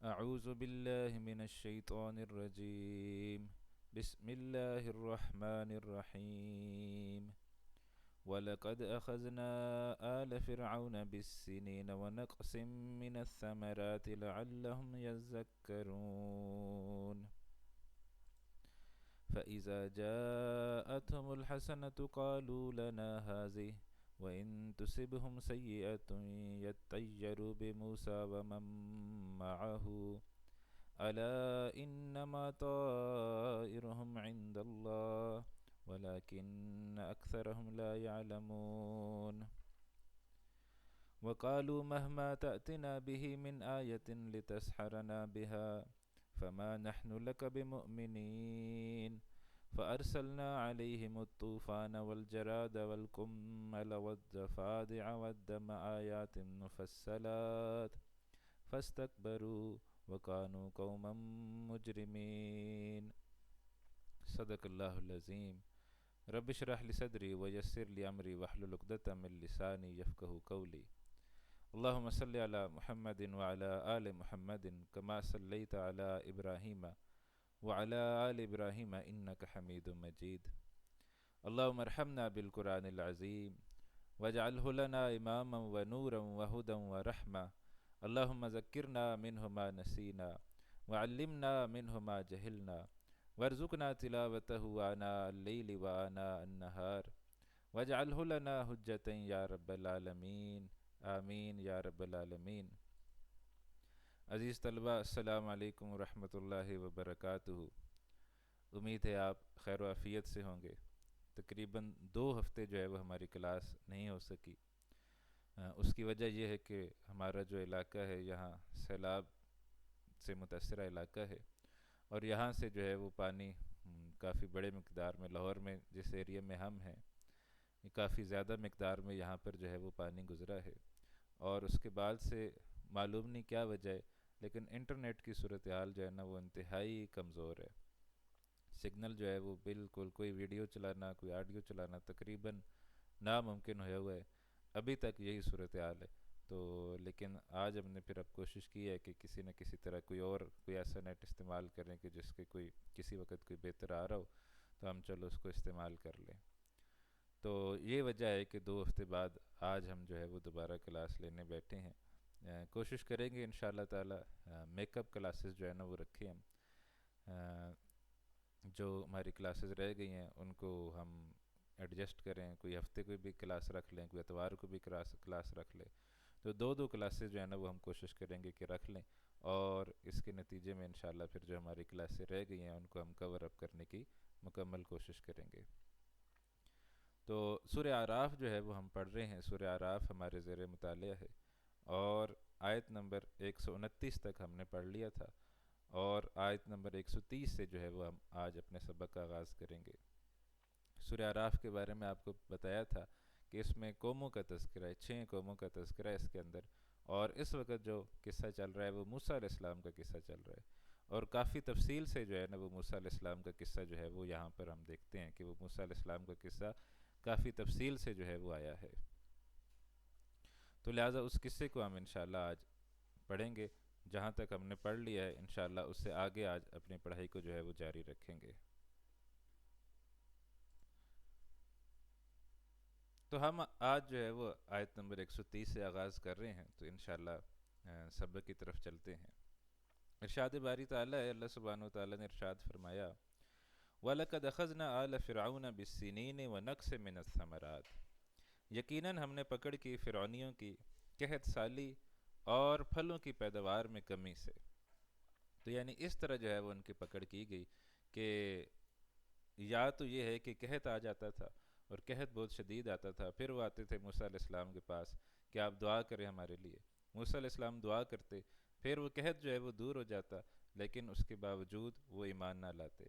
أعوذ بالله من الشيطان الرجيم. بسم الله الرحمن الرحيم. ولقد أخذنا آل فرعون بالسنين ونقص من الثمرات لعلهم يذكرون. فإذا جاءتهم الحسنة قالوا لنا هذه وإن تصبهم سيئة يطيروا بموسى ومن معه ألا إنما طائرهم عند الله ولكن أكثرهم لا يعلمون. وقالوا مهما تأتنا به من آية لتسحرنا بها فما نحن لك بمؤمنين. فأرسلنا عليهم الطوفان والجراد والقمل والضفادع والدم آيات مفصلات فاستكبروا وكانوا قوما مجرمين. صدق اللہ العظیم. رب اشرح لی صدری ویسر لی امری واحلل عقدۃ من لسانی یفقہوا قولی. اللہم صلی علی محمد وعلی آل محمد کما صلیت علی ابراہیم وعلی آل ابراہیم انک حمید مجید. اللہم ارحمنا بالقرآن العظیم واجعلہ لنا اماما ونورا وہدا ورحمہ. اللہم ذکرنا منہ ما نسینا وعلمنا منہ ما جہلنا وارزقنا تلاوتہ آناء اللیل وآناء النہار واجعلہ لنا حجتا یا رب العالمین. آمین یا رب العالمین. عزیز طلبہ، السلام علیکم ورحمۃ اللہ وبرکاتہ. امید ہے آپ خیر و عافیت سے ہوں گے. تقریباً 2 ہفتے جو ہے وہ ہماری کلاس نہیں ہو سکی. اس کی وجہ یہ ہے کہ ہمارا جو علاقہ ہے یہاں سیلاب سے متاثرہ علاقہ ہے، اور یہاں سے جو ہے وہ پانی کافی بڑے مقدار میں لاہور میں جس ایریا میں ہم ہیں کافی زیادہ مقدار میں یہاں پر جو ہے وہ پانی گزرا ہے. اور اس کے بعد سے معلوم نہیں کیا وجہ ہے، لیکن انٹرنیٹ کی صورتحال جو ہے نا وہ انتہائی کمزور ہے. سگنل جو ہے وہ بالکل، کوئی ویڈیو چلانا کوئی آڈیو چلانا تقریباً ناممکن ہوا ہوا ہے. ابھی تک یہی صورتحال ہے. تو لیکن آج ہم نے پھر اب کوشش کی ہے کہ کسی نہ کسی طرح کوئی ایسا نیٹ استعمال کریں کہ جس کے کسی وقت کوئی بہتر آ رہا ہو تو ہم چلو اس کو استعمال کر لیں. تو یہ وجہ ہے کہ 2 ہفتے بعد آج ہم جو ہے وہ دوبارہ کلاس لینے بیٹھے ہیں. کوشش کریں گے انشاءاللہ تعالی میک اپ کلاسز جو ہے نا وہ رکھیں ہم. جو ہماری کلاسز رہ گئی ہیں ان کو ہم ایڈجسٹ کریں، کوئی ہفتے کو بھی کلاس رکھ لیں، کوئی اتوار کو بھی کلاس رکھ لیں. تو 2 کلاسز جو ہے نا وہ ہم کوشش کریں گے کہ رکھ لیں، اور اس کے نتیجے میں انشاءاللہ پھر جو ہماری کلاسیں رہ گئی ہیں ان کو ہم کور اپ کرنے کی مکمل کوشش کریں گے. تو سورہ اعراف جو ہے وہ ہم پڑھ رہے ہیں. سورہ اعراف ہمارے زیر مطالعہ ہے، اور آیت نمبر 129 تک ہم نے پڑھ لیا تھا، اور آیت نمبر 130 سے جو ہے وہ ہم آج اپنے سبق کا آغاز کریں گے. سورہ اعراف کے بارے میں آپ کو بتایا تھا کہ اس میں قوموں کا تذکرہ ہے، 6 قوموں کا تذکرہ ہے اس کے اندر. اور اس وقت جو قصہ چل رہا ہے وہ موسیٰ علیہ السلام کا قصہ چل رہا ہے، اور کافی تفصیل سے جو ہے نا وہ موسیٰ علیہ السلام کا قصہ جو ہے وہ یہاں پر ہم دیکھتے ہیں کہ وہ موسیٰ علیہ السلام کا قصہ کافی تفصیل سے جو ہے وہ آیا ہے. تو لہٰذا اس قصے کو ہم انشاءاللہ آج پڑھیں گے. جہاں تک ہم نے پڑھ لیا ہے انشاءاللہ اس سے آگے آج اپنی پڑھائی کو جو ہے وہ جاری رکھیں گے. تو ہم آج جو ہے وہ آیت نمبر 130 سے آغاز کر رہے ہیں. تو انشاءاللہ سبق کی طرف چلتے ہیں. ارشاد باری تعالیٰ ہے، اللہ سبحانہ و تعالیٰ نے ارشاد فرمایا وَلَقَدْ أَخَذْنَا آلَ فِرْعَوْنَ بِالسِّنِينِ وَنَقْصٍ مِّنَ الثَّمَرَاتِ. یقیناً ہم نے پکڑ کی فرعونیوں کی قحط سالی اور پھلوں کی پیداوار میں کمی سے. تو یعنی اس طرح جو ہے وہ ان کی پکڑ کی گئی کہ یا تو یہ ہے کہ قحط آ جاتا تھا، اور قحط بہت شدید آتا تھا، پھر وہ آتے تھے موسیٰ علیہ السلام کے پاس کہ آپ دعا کریں ہمارے لیے. موسیٰ علیہ السلام دعا کرتے، پھر وہ قحط جو ہے وہ دور ہو جاتا، لیکن اس کے باوجود وہ ایمان نہ لاتے.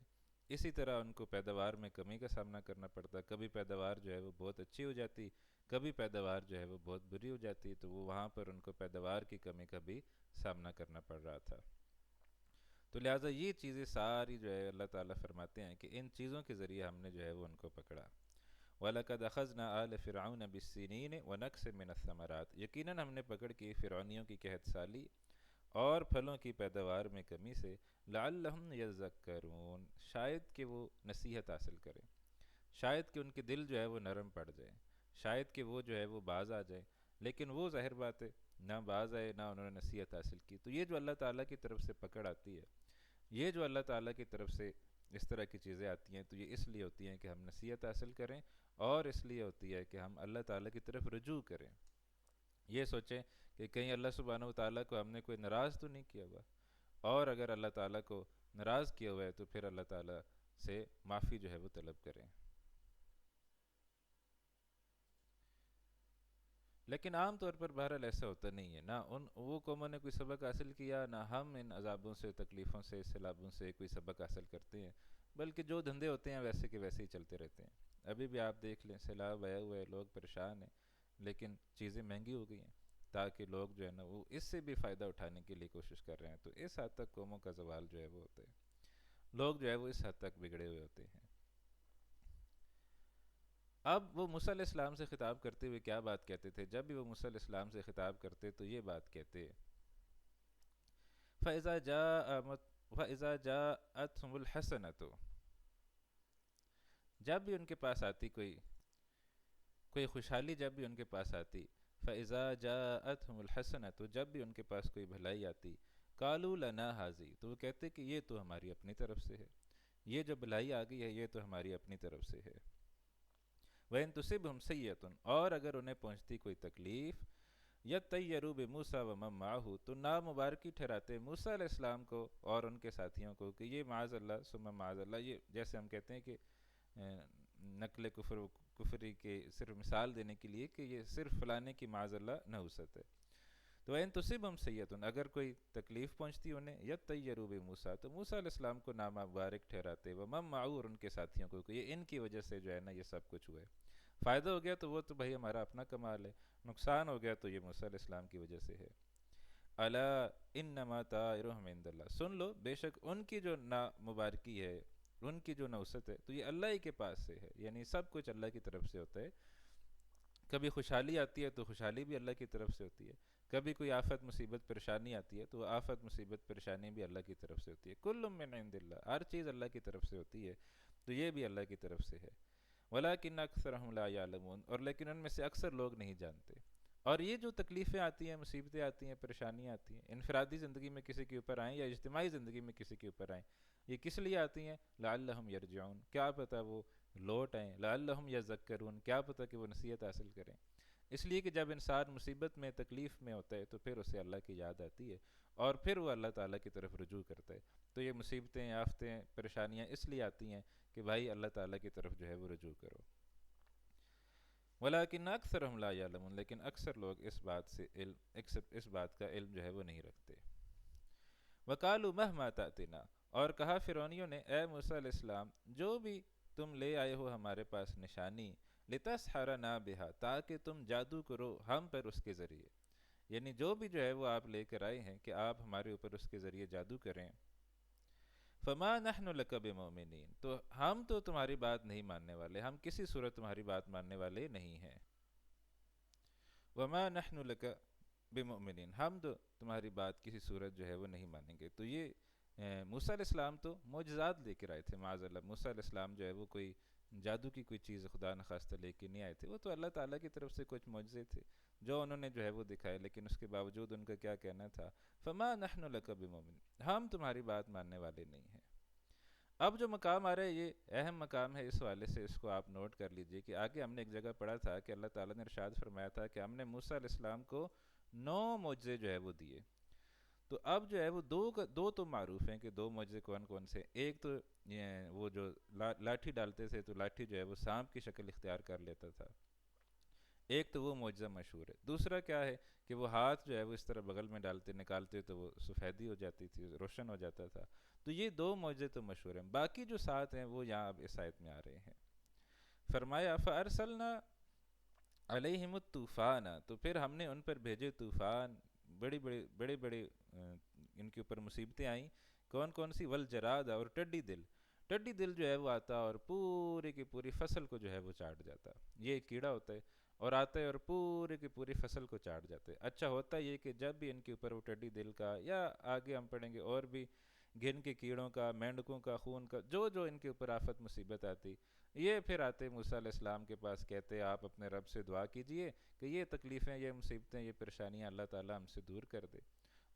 اسی طرح ان کو پیداوار میں کمی کا سامنا کرنا پڑتا. کبھی پیداوار جو ہے وہ بہت اچھی ہو جاتی، کبھی پیداوار جو ہے وہ بہت بری ہو جاتی. تو وہ وہاں پر ان کو پیداوار کی کمی کا بھی سامنا کرنا پڑ رہا تھا. تو لہٰذا یہ چیزیں ساری جو ہے اللہ تعالیٰ فرماتے ہیں کہ ان چیزوں کے ذریعے ہم نے جو ہے وہ ان کو پکڑا. وَلَقَدْ أَخَذْنَا آلَ فِرْعَوْنَ بِالسِّنِينِ وَنَقْصٍ مِّنَ الثَّمَرَاتِ. یقیناً ہم نے پکڑ کی فرعونیوں کی قحط سالی اور پھلوں کی پیداوار میں کمی سے، لعلہم یذکرون، شاید کہ وہ نصیحت حاصل کریں، شاید کہ ان کے دل جو ہے وہ نرم پڑ جائے، شاید کہ وہ جو ہے وہ باز آ جائے، لیکن وہ ظاہر بات ہے نہ باز آئے نہ انہوں نے نصیحت حاصل کی۔ تو یہ جو اللہ تعالیٰ کی طرف سے پکڑ آتی ہے، یہ جو اللہ تعالیٰ کی طرف سے اس طرح کی چیزیں آتی ہیں، تو یہ اس لیے ہوتی ہیں کہ ہم نصیحت حاصل کریں، اور اس لیے ہوتی ہے کہ ہم اللہ تعالیٰ کی طرف رجوع کریں۔ یہ سوچیں کہ کہیں اللہ سبحانہ و تعالیٰ کو ہم نے کوئی ناراض تو نہیں کیا ہوا، اور اگر اللہ تعالیٰ کو ناراض کیا ہوا ہے تو پھر اللہ تعالیٰ سے معافی جو ہے وہ طلب کریں۔ لیکن عام طور پر بہرحال ایسا ہوتا نہیں ہے، نہ وہ قوموں نے کوئی سبق حاصل کیا، نہ ہم ان عذابوں سے، تکلیفوں سے، سیلابوں سے کوئی سبق حاصل کرتے ہیں، بلکہ جو دھندے ہوتے ہیں ویسے کے ویسے ہی چلتے رہتے ہیں۔ ابھی بھی آپ دیکھ لیں، سیلاب آیا ہوا ہے، لوگ پریشان ہیں، لیکن چیزیں مہنگی ہو گئی ہیں، تاکہ لوگ جو ہے نا وہ اس سے بھی فائدہ اٹھانے کے لیے کوشش کر رہے ہیں، تو اس حد تک قوموں کا زوال جو ہے وہ ہوتا ہے، لوگ جو ہے وہ اس حد تک بگڑے ہوئے ہوتے ہیں۔ اب وہ موسیٰ علیہ السلام سے خطاب کرتے ہوئے کیا بات کہتے تھے؟ جب بھی وہ موسیٰ علیہ السلام سے خطاب کرتے تو یہ بات کہتے، فَإِذَا جَاءَتْهُمُ الْحَسَنَةُ، جب بھی ان کے پاس آتی کوئی خوشحالی، جب بھی ان کے پاس آتی، فَإِذَا جَاءَتْهُمُ الْحَسَنَةُ، جب بھی ان کے پاس کوئی بھلائی آتی، قَالُوا لَنَا هَٰذِهِ، تو وہ کہتے کہ یہ تو ہماری اپنی طرف سے ہے، یہ جو بھلائی آ گئی ہے یہ تو ہماری اپنی طرف سے ہے۔ وَإِن تُصِبْهُمْ سَیِّئَةٌ، اور اگر انہیں پہنچتی کوئی تکلیف، یطیروا بموسیٰ ومن معہ، تو نامبارکی ٹھہراتے موسیٰ علیہ السلام کو اور ان کے ساتھیوں کو کہ یہ معاذ اللہ ثم معاذ اللہ، یہ جیسے ہم کہتے ہیں کہ نقل کفری کے صرف مثال دینے کے لیے کہ یہ صرف فلانے کی معاذ اللہ نحوست ہے۔ تو ان تصبہم سیئۃ، اگر کوئی تکلیف پہنچتی انہیں، یطیروا بموسیٰ، تو موسیٰ علیہ السلام کو نامبارک ٹھہراتے، ومن معہ، اور ان کے ساتھیوں کو کہ یہ ان کی وجہ سے جو ہے نا یہ سب کچھ ہوا ہے۔ فائدہ ہو گیا تو وہ تو بھائی ہمارا اپنا کمال ہے، نقصان ہو گیا تو یہ موسیٰ علیہ السلام کی وجہ سے ہے۔ الا انما طائرهم عند اللہ، سن لو بے شک ان کی جو نامبارکی ہے، ان کی جو نوست ہے، تو یہ اللہ ہی کے پاس سے ہے، یعنی سب کچھ اللہ کی طرف سے ہوتا ہے۔ کبھی خوشحالی آتی ہے تو خوشحالی بھی اللہ کی طرف سے ہوتی ہے، کبھی کوئی آفت مصیبت پریشانی آتی ہے تو آفت مصیبت پریشانی بھی اللہ کی طرف سے ہوتی ہے۔ کل من عند اللہ، ہر چیز اللہ کی طرف سے ہوتی ہے، تو یہ بھی اللہ کی طرف سے ہے۔ ولیکن اکثرہم لا یعلمون، اور لیکن ان میں سے اکثر لوگ نہیں جانتے۔ اور یہ جو تکلیفیں آتی ہیں، مصیبتیں آتی ہیں، پریشانیاں آتی ہیں، انفرادی زندگی میں کسی کے اوپر آئیں یا اجتماعی زندگی میں کسی کے اوپر آئیں، یہ کس لیے آتی ہیں؟ لعلہم یرجعون، کیا پتہ وہ لوٹ آئیں، لعلہم یذکرون، کیا پتہ کہ وہ نصیحت حاصل کریں۔ اس لیے کہ جب انسان مصیبت میں، تکلیف میں ہوتا ہے تو پھر اسے اللہ کی یاد آتی ہے، اور پھر وہ اللہ تعالیٰ کی طرف رجوع کرتا ہے۔ تو یہ مصیبتیں، آفتیں، پریشانیاں اس لیے آتی ہیں کہ بھائی اللہ تعالیٰ کی طرف جو ہے وہ رجوع کرو۔ ولیکن اکثرہم لا یعلمون، لیکن اکثر لوگ اس بات کا علم جو ہے وہ نہیں رکھتے۔ وقالوا مہما تأتنا، اور کہا فرعونیوں نے، اے موسیٰ علیہ السلام جو بھی تم لے آئے ہو ہمارے پاس نشانی، لتسحرنا بہا، تاکہ تم جادو کرو ہم پر اس کے ذریعے، یعنی جو بھی جو ہے وہ آپ لے کر آئے ہیں کہ آپ ہمارے اوپر اس کے ذریعے جادو کریں، فما نحن لک بمؤمنین، تو ہم تو تمہاری بات نہیں ماننے والے، ہم کسی صورت تمہاری بات ماننے والے نہیں ہیں۔ وما نحن لک بمؤمنین، ہم تو تمہاری بات کسی صورت جو ہے وہ نہیں مانیں گے۔ تو یہ موسیٰ علیہ السلام تو معجزات لے کر آئے تھے، معاذ اللہ، موسیٰ علیہ السلام جو ہے وہ کوئی جادو کی کوئی چیز خدا نخواستہ لے کے نہیں آئے تھے، وہ تو اللہ تعالیٰ کی طرف سے کچھ معجزے تھے جو انہوں نے جو ہے وہ دکھائے، لیکن اس کے باوجود ان کا کیا کہنا تھا؟ فما نحن لک بمؤمنین، ہم تمہاری بات ماننے والے نہیں ہیں۔ اب جو مقام آ رہا ہے یہ اہم مقام ہے، اس حوالے سے اس کو آپ نوٹ کر لیجئے کہ آگے ہم نے ایک جگہ پڑھا تھا کہ اللہ تعالیٰ نے ارشاد فرمایا تھا کہ ہم نے موسیٰ علیہ السلام کو 9 معجزے جو ہے وہ دیے۔ تو اب جو ہے وہ دو تو معروف ہیں کہ 2 معجزے کون کون سے، ایک تو وہ جو لاٹھی ڈالتے تھے تو لاٹھی جو ہے وہ سانپ کی شکل اختیار کر لیتا تھا، ایک تو وہ معجزہ مشہور ہے۔ دوسرا کیا ہے کہ وہ ہاتھ جو ہے وہ اس طرح بغل میں ڈالتے نکالتے تو وہ سفیدی ہو جاتی تھی، روشن ہو جاتا تھا۔ تو یہ 2 معجزے تو مشہور ہیں، باقی جو 7 ہیں وہ یہاں اب اس آیت میں آ رہے ہیں۔ فرمایا فَأَرْسَلْنَا عَلَيْهِمُ الطُّوفَانَ، تو پھر ہم نے ان پر بھیجے طوفان، بڑے ان کے اوپر مصیبتیں آئیں، کون کون سی؟ والجراد، اور ٹڈی دل جو ہے وہ آتا اور پوری کی پوری فصل کو جو ہے وہ چاٹ جاتا۔ یہ ایک کیڑا ہوتا ہے، اور آتے اور پوری کی پوری فصل کو چاٹ جاتے. اچھا ہوتا یہ کہ جب بھی ان کے اوپر وہ ٹڈی دل کا یا آگے ہم پڑھیں گے اور بھی گھن کے کیڑوں کا، مینڈکوں کا، خون کا، جو جو ان کے اوپر آفت مصیبت آتی، یہ پھر آتے موسیٰ علیہ السلام کے پاس، کہتے آپ اپنے رب سے دعا کیجئے کہ یہ تکلیفیں، یہ مصیبتیں، یہ پریشانیاں اللہ تعالیٰ ہم سے دور کر دے.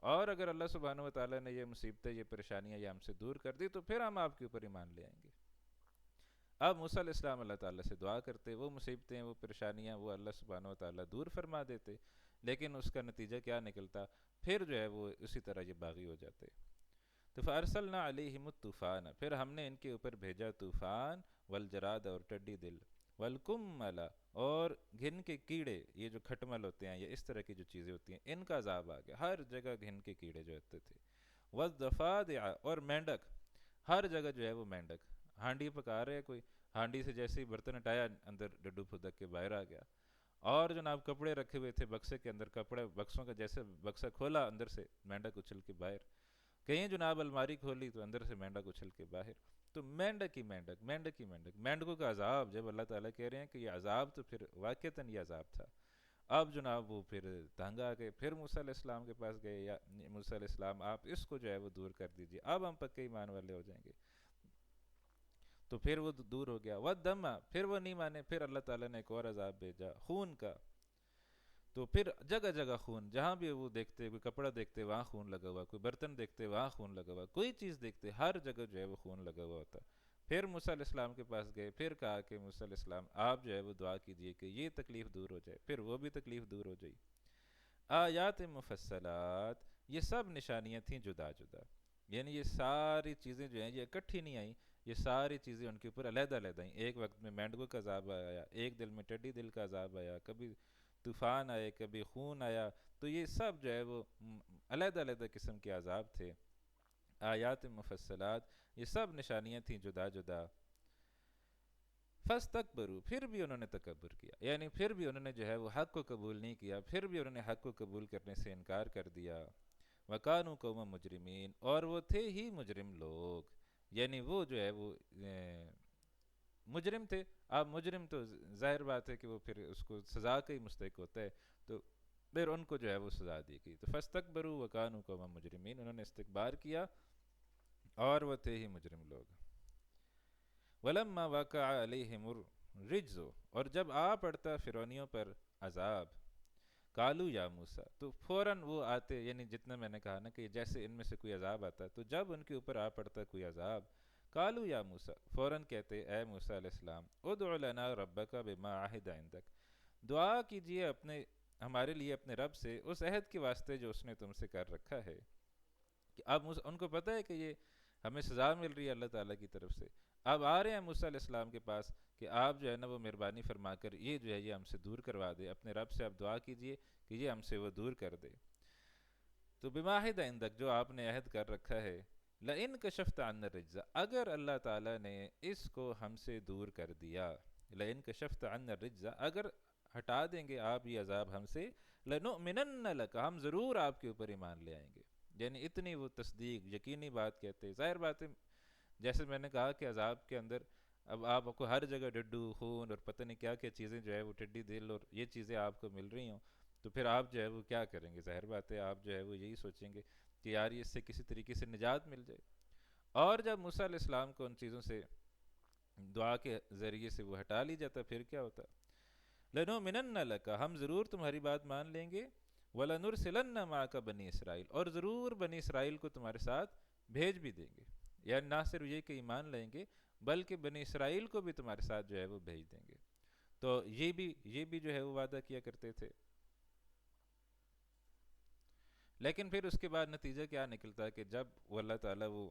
اور اگر اللہ سبحانہ و تعالیٰ نے یہ مصیبتیں، یہ پریشانیاں یہ ہم سے دور کر دی تو پھر ہم آپ کے اوپر ایمان لے آئیں گے. اب موسیٰ علیہ السلام اللہ تعالیٰ سے دعا کرتے، وہ مصیبتیں، وہ پریشانیاں وہ اللہ سبحانہ و تعالیٰ دور فرما دیتے، لیکن اس کا نتیجہ کیا نکلتا؟ پھر جو ہے وہ اسی طرح یہ باغی ہو جاتے. تو فارسلنا علیہم الطوفان، پھر ہم نے ان کے اوپر بھیجا طوفان، والجراد اور ٹڈی دل، والکمل اور گھن کے کیڑے، یہ جو کھٹمل ہوتے ہیں یا اس طرح کی جو چیزیں ہوتی ہیں ان کا عذاب آ گیا، ہر جگہ گھن کے کیڑے جو ہوتے تھے. والضفادع اور مینڈک، ہر جگہ جو ہے وہ مینڈک، ہانڈی پکا رہے کوئی، ہانڈی سے جیسے ہی برتن ہٹایا اندر ڈڈو پھدک کے باہر آ گیا. اور جناب کپڑے رکھے ہوئے تھے بکسے کے اندر، کپڑے بکسوں کا جیسے بکسا کھولا اندر سے مینڈک اچھل کے باہر، کہیں جناب الماری کھولی تو اندر سے مینڈک اچھل کے باہر. تو مینڈک ہی مینڈک، مینڈک ہی مینڈک، مینڈکوں کا عذاب جب اللہ تعالیٰ کہہ رہے ہیں کہ یہ عذاب، تو پھر واقعتاً یہ عذاب تھا. اب جناب وہ پھر تنگ آ گئے، پھر موسیٰ علیہ السلام کے پاس گئے، یا موسیٰ علیہ السلام آپ اس کو جو ہے وہ دور کر دیجئے، اب ہم پکے ایمان والے ہو جائیں گے. تو پھر وہ دور ہو گیا. والدم، پھر وہ نہیں مانے، پھر اللہ تعالیٰ نے ایک اور عذاب بھیجا خون کا. تو پھر جگہ جگہ خون، جہاں بھی وہ دیکھتے، کوئی کپڑا دیکھتے وہاں خون لگا ہوا، کوئی برتن دیکھتے وہاں خون لگا ہوا، کوئی چیز دیکھتے ہر جگہ جو ہے وہ خون لگا ہوا ہوتا. پھر موسیٰ علیہ السلام کے پاس گئے، پھر کہا کہ موسیٰ علیہ السلام آپ جو ہے وہ دعا کیجئے کہ یہ تکلیف دور ہو جائے، پھر وہ بھی تکلیف دور ہو جائی. آیات مفصلات، یہ سب نشانیاں تھیں جدا جدا، یعنی یہ ساری چیزیں جو ہیں یہ اکٹھی نہیں آئیں، یہ ساری چیزیں ان کے اوپر علیحدہ علیحدہ آئیں. ایک وقت میں مینڈکوں کا عذاب آیا، ایک دل میں ٹڈی دل کا عذاب آیا، کبھی طوفان آئے، کبھی خون آیا. تو یہ سب جو ہے وہ علیحدہ علیحدہ قسم کے عذاب تھے. آیات مفصلات، یہ سب نشانیاں تھیں جدا جدا. فاستکبروا، پھر بھی انہوں نے تکبر کیا، یعنی پھر بھی انہوں نے جو ہے وہ حق کو قبول نہیں کیا، پھر بھی انہوں نے حق کو قبول کرنے سے انکار کر دیا. وَكَانُوا قَوْمًا مُجْرِمِينَ، اور وہ تھے ہی مجرم لوگ، یعنی وہ جو ہے وہ مجرم تھے. اب مجرم تو ظاہر بات ہے کہ وہ پھر اس کو سزا کا ہی مستحق ہوتا ہے، تو پھر ان کو جو ہے وہ سزا دی گئی. تو فاستکبروا وَكَانُوا قَوْمًا مُجْرِمِينَ، انہوں نے استکبار کیا اور وہ تھے ہی مجرم لوگ. وَلَمَّا وَقَعَ عَلَيْهِمُ الرِّجْزُ، اور جب آ پڑتا فرعونیوں پر عذاب، قالوا یا موسیٰ، تو فوراً وہ آتے، یعنی جتنا میں نے کہا نا کہ جیسے ان میں سے کوئی عذاب آتا تو جب ان کے اوپر آ پڑتا کوئی عذاب، قالوا یا موسیٰ، فوراً کہتے اے موسیٰ علیہ السلام، ادع لنا ربک بما عہد عندک، دعا کیجئے ہمارے لیے اپنے رب سے اس عہد کے واسطے جو اس نے تم سے کر رکھا ہے. کہ اب ان کو پتہ ہے کہ یہ ہمیں سزا مل رہی ہے اللہ تعالیٰ کی طرف سے. اب آ رہے ہیں موسیٰ علیہ السلام کے پاس کہ آپ جو ہے نا وہ مہربانی فرما کر یہ جو ہے یہ ہم سے دور کروا دے، اپنے رب سے آپ دعا کیجئے کہ یہ ہم سے وہ دور کر دے. تو بما عہد عندک، جو آپ نے عہد کر رکھا ہے، لئن کشفت عنا الرجز، اگر اللہ تعالیٰ نے اس کو ہم سے دور کر دیا، لئن کشفت عنا الرجز، اگر ہٹا دیں گے آپ یہ عذاب ہم سے، لنؤمنن لک، ہم ضرور آپ کے اوپر ایمان لے آئیں گے. یعنی اتنی وہ تصدیق، یقینی بات کہتے. ظاہر بات ہے جیسے میں نے کہا کہ عذاب کے اندر اب آپ کو ہر جگہ ڈڈو، خون اور پتہ نہیں کیا کیا چیزیں جو ہے وہ ٹڈی دل اور یہ چیزیں آپ کو مل رہی ہوں، تو پھر آپ جو ہے وہ کیا کریں گے؟ ظاہر بات ہے آپ جو ہے وہ یہی سوچیں گے کہ یار یہ اس سے کسی طریقے سے نجات مل جائے. اور جب موسیٰ علیہ السلام کو ان چیزوں سے دعا کے ذریعے سے وہ ہٹا لی جاتا، پھر کیا ہوتا؟ لنؤمنن لک، ہم ضرور تمہاری بات مان لیں گے. وَلَنُرْسِلَنَّ مَعَكَ بَنِي اسرائیل، اور ضرور بنی اسرائیل کو تمہارے ساتھ بھیج بھی دیں گے. یعنی نہ صرف یہ کہ ایمان لیں گے بلکہ بنی اسرائیل کو بھی تمہارے ساتھ جو ہے وہ بھیج دیں گے. تو یہ بھی جو ہے وہ وعدہ کیا کرتے تھے. لیکن پھر اس کے بعد نتیجہ کیا نکلتا ہے کہ جب وہ اللہ تعالیٰ وہ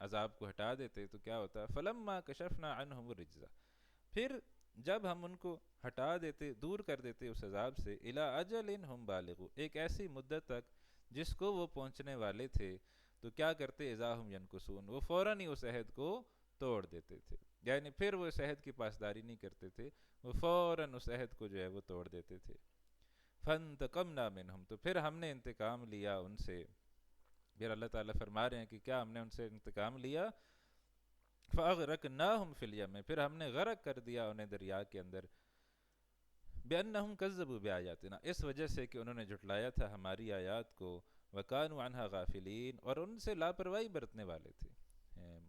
عذاب کو ہٹا دیتے تو کیا ہوتا؟ فَلَمَّا كَشَفْنَا عَنْهُمُ الرِّجْزَ، پھر جب ہم ان کو ہٹا دیتے، دور کر دیتے اس عذاب سے، إِلَىٰ أَجَلٍ هُمْ بَالِغُوهُ، ایک ایسی مدت تک جس کو وہ پہنچنے والے تھے، تو کیا کرتے؟ إِذَا هُمْ يَنْكُثُونَ، وہ فوراً ہی اس عہد کو توڑ دیتے تھے. یعنی پھر وہ اس عہد کی پاسداری نہیں کرتے تھے، وہ فوراً اس عہد کو جو ہے وہ توڑ دیتے تھے. فَانْتَقَمْنَا مِنْهُمْ، تو پھر ہم نے انتقام لیا ان سے. پھر اللہ تعالیٰ فرما رہے ہیں کہ کیا ہم نے ان سے انتقام لیا؟ فَأَغْرَقْنَاهُمْ فِي الْيَمِّ، پھر ہم نے غرق کر دیا انہیں دریا کے اندر. بِأَنَّهُمْ كَذَّبُوا بِآيَاتِنَا، اس وجہ سے کہ انہوں نے جھٹلایا تھا ہماری آیات کو، وَكَانُوا عَنْهَا غَافِلِينَ، اور ان سے لاپرواہی برتنے والے تھے۔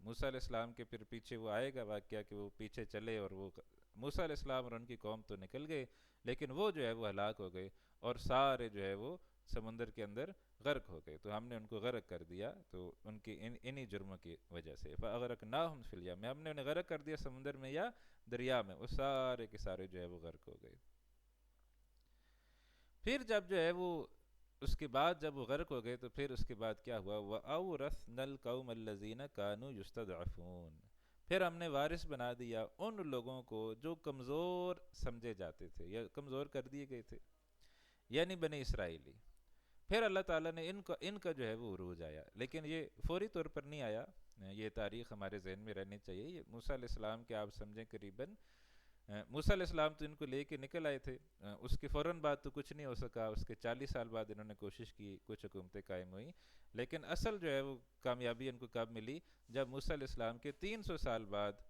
موسیٰ علیہ السلام کے پھر پیچھے وہ آئے گا واقعہ کہ وہ پیچھے چلے اور وہ موسیٰ علیہ السلام اور ان کی قوم تو نکل گئے، لیکن وہ جو ہے وہ ہلاک ہو گئے اور سارے جو ہے وہ سمندر کے اندر غرق ہو گئے، تو ہم نے ان کو غرق کر دیا، تو ان کی انہی جرموں کی وجہ سے فَأَغْرَقْنَاهُمْ فِي الْيَمِّ، ہم نے انہیں غرق کر دیا سمندر میں یا دریا میں، وہ سارے کے سارے جو ہے وہ غرق ہو گئے۔ پھر جب جو ہے وہ اس کے بعد جب وہ غرق ہو گئے تو پھر اس کے بعد کیا ہوا، وَأَوْرَثْنَا الْقَوْمَ الَّذِينَ كَانُوا يُسْتَضْعَفُونَ، پھر ہم نے وارث بنا دیا ان لوگوں کو جو کمزور سمجھے جاتے تھے یا کمزور کر دیے گئے تھے، یعنی بنی اسرائیلی۔ پھر اللہ تعالیٰ نے ان کا جو ہے وہ عروج آیا، لیکن یہ فوری طور پر نہیں آیا، یہ تاریخ ہمارے ذہن میں رہنی چاہیے۔ یہ موسیٰ علیہ السلام کے آپ سمجھیں قریباً موسیٰ علیہ السلام تو ان کو لے کے نکل آئے تھے، اس کے فوراً بعد تو کچھ نہیں ہو سکا، اس کے 40 سال بعد انہوں نے کوشش کی، کچھ حکومتیں قائم ہوئیں، لیکن اصل جو ہے وہ کامیابی ان کو کب ملی، جب موسیٰ علیہ السلام کے 300 سال بعد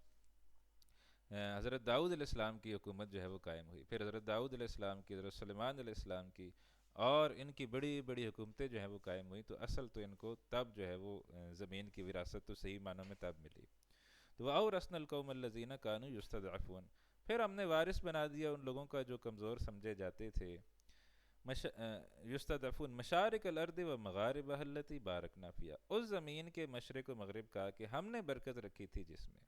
حضرت داؤد علیہ السلام کی حکومت جو ہے وہ قائم ہوئی، پھر حضرت داؤد علیہ السلام کی، حضرت سلیمان علیہ السلام کی، اور ان کی بڑی بڑی حکومتیں جو ہیں وہ قائم ہوئی، تو اصل تو ان کو تب جو ہے وہ زمین کی وراثت تو صحیح معنوں میں تب ملی۔ تو وَأَوْرَثْنَا الْقَوْمَ الَّذِينَ كَانُوا يُسْتَضْعَفُونَ، پھر ہم نے وارث بنا دیا ان لوگوں کا جو کمزور سمجھے جاتے تھے، یستضعفون مشارق الارض و مغاربها التي بارکنا فیہا، اس زمین کے مشرق و مغرب کا کہ ہم نے برکت رکھی تھی جس میں۔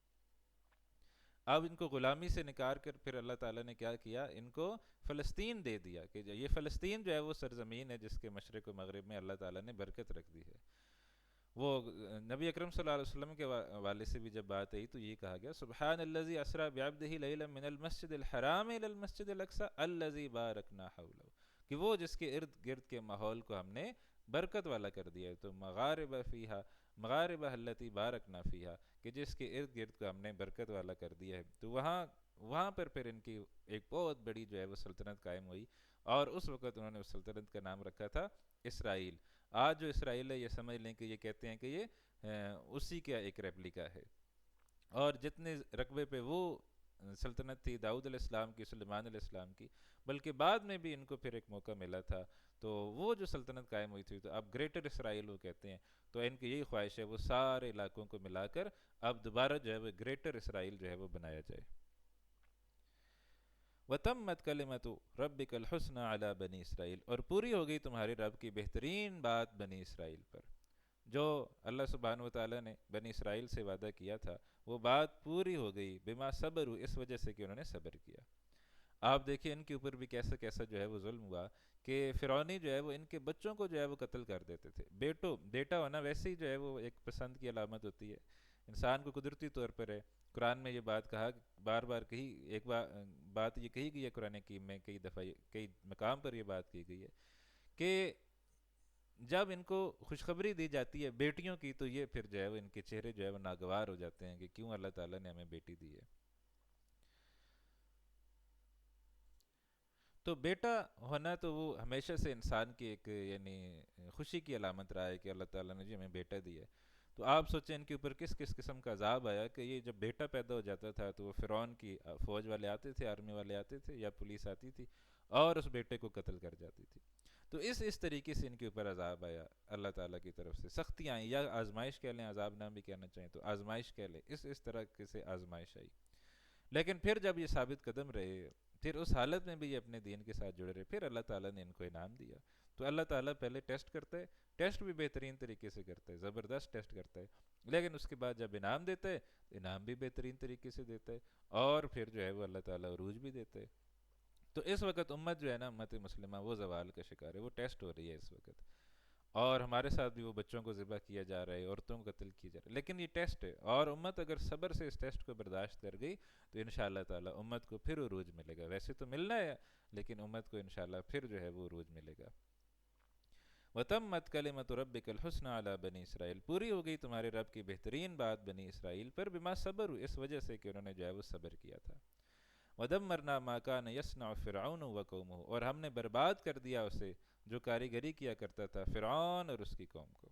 اب ان کو غلامی سے نکار کر پھر اللہ تعالیٰ نے کیا کیا، ان کو فلسطین دے دیا، کہ یہ فلسطین جو ہے وہ سرزمین ہے جس کے مشرق و مغرب میں اللہ تعالیٰ نے برکت رکھ دی ہے۔ وہ نبی اکرم صلی اللہ علیہ وسلم کے حوالے سے بھی جب بات آئی تو یہ کہا گیا، سبحان الذی اسریٰ بعبدہ لیلا من المسجد الحرام الی المسجد الاقصی الذی بارکنا حولہ، کہ وہ جس کے ارد گرد کے ماحول کو ہم نے برکت والا کر دیا ہے، تو مغارب فیہا مغارب التی بارکنا فیہا، کہ جس کے ارد گرد کو ہم نے برکت والا کر دیا ہے، تو وہاں پر پھر ان کی ایک بہت بڑی جو ہے وہ سلطنت قائم ہوئی، اور اس وقت انہوں نے اس سلطنت کا نام رکھا تھا اسرائیل۔ آج جو اسرائیل ہے یہ سمجھ لیں کہ یہ کہتے ہیں کہ یہ اسی کا ایک ریپلیکا ہے، اور جتنے رقبے پہ وہ سلطنت تھی داؤد علیہ السلام کی، سلیمان علیہ السلام کی، بلکہ بعد میں بھی ان کو پھر ایک موقع ملا تھا، تو وہ جو سلطنت قائم ہوئی تھی تو اب گریٹر اسرائیل وہ کہتے ہیں، تو ان کی یہی خواہش ہے وہ سارے علاقوں کو ملا کر اب دوبارہ جو ہے وہ گریٹر اسرائیل جو ہے وہ بنایا جائے۔ وَتَمَّتْ كَلِمَةُ رَبِّكَ الْحُسْنَى عَلَى بَنِي اسرائیل، اور پوری ہو گئی تمہارے رب کی بہترین بات بنی اسرائیل پر، جو اللہ سبحانہ وتعالیٰ نے بنی اسرائیل سے وعدہ کیا تھا وہ بات پوری ہو گئی، بما صبروا، اس وجہ سے کہ انہوں نے صبر کیا۔ آپ دیکھیں ان کے اوپر بھی کیسا کیسا جو ہے وہ ظلم ہوا، کہ فرعونی جو ہے وہ ان کے بچوں کو جو ہے وہ قتل کر دیتے تھے۔ بیٹا ہونا ویسے ہی جو ہے وہ ایک پسند کی علامت ہوتی ہے، انسان کو قدرتی طور پر ہے۔ قرآن میں یہ بات کہا، بار بار کہی، ایک بات یہ کہی گئی ہے قرآن حکیم میں، کئی دفعہ کئی مقام پر یہ بات کی گئی ہے کہ جب ان کو خوشخبری دی جاتی ہے بیٹیوں کی تو یہ پھر جو ہے وہ ان کے چہرے جو ہے وہ ناگوار ہو جاتے ہیں کہ کیوں اللہ تعالیٰ نے ہمیں بیٹی دی ہے۔ تو بیٹا ہونا تو وہ ہمیشہ سے انسان کی ایک یعنی خوشی کی علامت رہا ہے کہ اللہ تعالیٰ نے جی ہمیں بیٹا دیا ہے۔ تو آپ سوچیں ان کے اوپر کس کس قسم کا عذاب آیا کہ یہ جب بیٹا پیدا ہو جاتا تھا تو وہ فرعون کی فوج والے آتے تھے، آرمی والے آتے تھے یا پولیس آتی تھی اور اس بیٹے کو قتل کر جاتی تھی۔ تو اس طریقے سے ان کے اوپر عذاب آیا اللہ تعالیٰ کی طرف سے، سختیاں آئیں، یا آزمائش کہہ لیں، عذاب نام بھی کہنا چاہیں تو آزمائش کہہ لیں، اس طرح سے آزمائش آئی۔ لیکن پھر جب یہ ثابت قدم رہے، پھر اس حالت میں بھی یہ اپنے دین کے ساتھ جڑے رہے، پھر اللہ تعالیٰ نے ان کو انعام دیا۔ تو اللہ تعالیٰ پہلے ٹیسٹ کرتا ہے، ٹیسٹ بھی بہترین طریقے سے کرتا ہے، زبردست ٹیسٹ کرتا ہے، لیکن اس کے بعد جب انعام دیتا ہے انعام بھی بہترین طریقے سے دیتا ہے، اور پھر جو ہے وہ اللہ تعالیٰ عروج بھی دیتا ہے۔ تو اس وقت امت جو ہے نا، امت مسلمہ، وہ زوال کا شکار ہے، وہ ٹیسٹ ہو رہی ہے اس وقت، اور ہمارے ساتھ بھی وہ بچوں کو ذبح کیا جا رہا ہے، عورتوں کو قتل کیا جا رہا ہے، لیکن یہ ٹیسٹ ہے، اور امت اگر صبر سے اس ٹیسٹ کو برداشت کر گئی تو انشاءاللہ تعالی امت کو پھر عروج ملے گا، ویسے تو ملنا ہے لیکن امت کو انشاءاللہ پھر جو ہے وہ عروج ملے گا۔ وَتَمَّتْ كَلِمَةُ رَبِّكَ الْحُسْنَى عَلَى بَنِي اسرائیل، پوری ہو گئی تمہارے رب کی بہترین بات بنی اسرائیل پر، بما صبروا، اس وجہ سے کہ انہوں نے جو ہے وہ صبر کیا تھا۔ وَدَمَّرْنَا مَا كَانَ يَصْنَعُ فِرْعَوْنُ وَقَوْمُهُ، اور ہم نے برباد کر دیا اسے جو کاریگری کیا کرتا تھا فرعون اور اس کی قوم کو،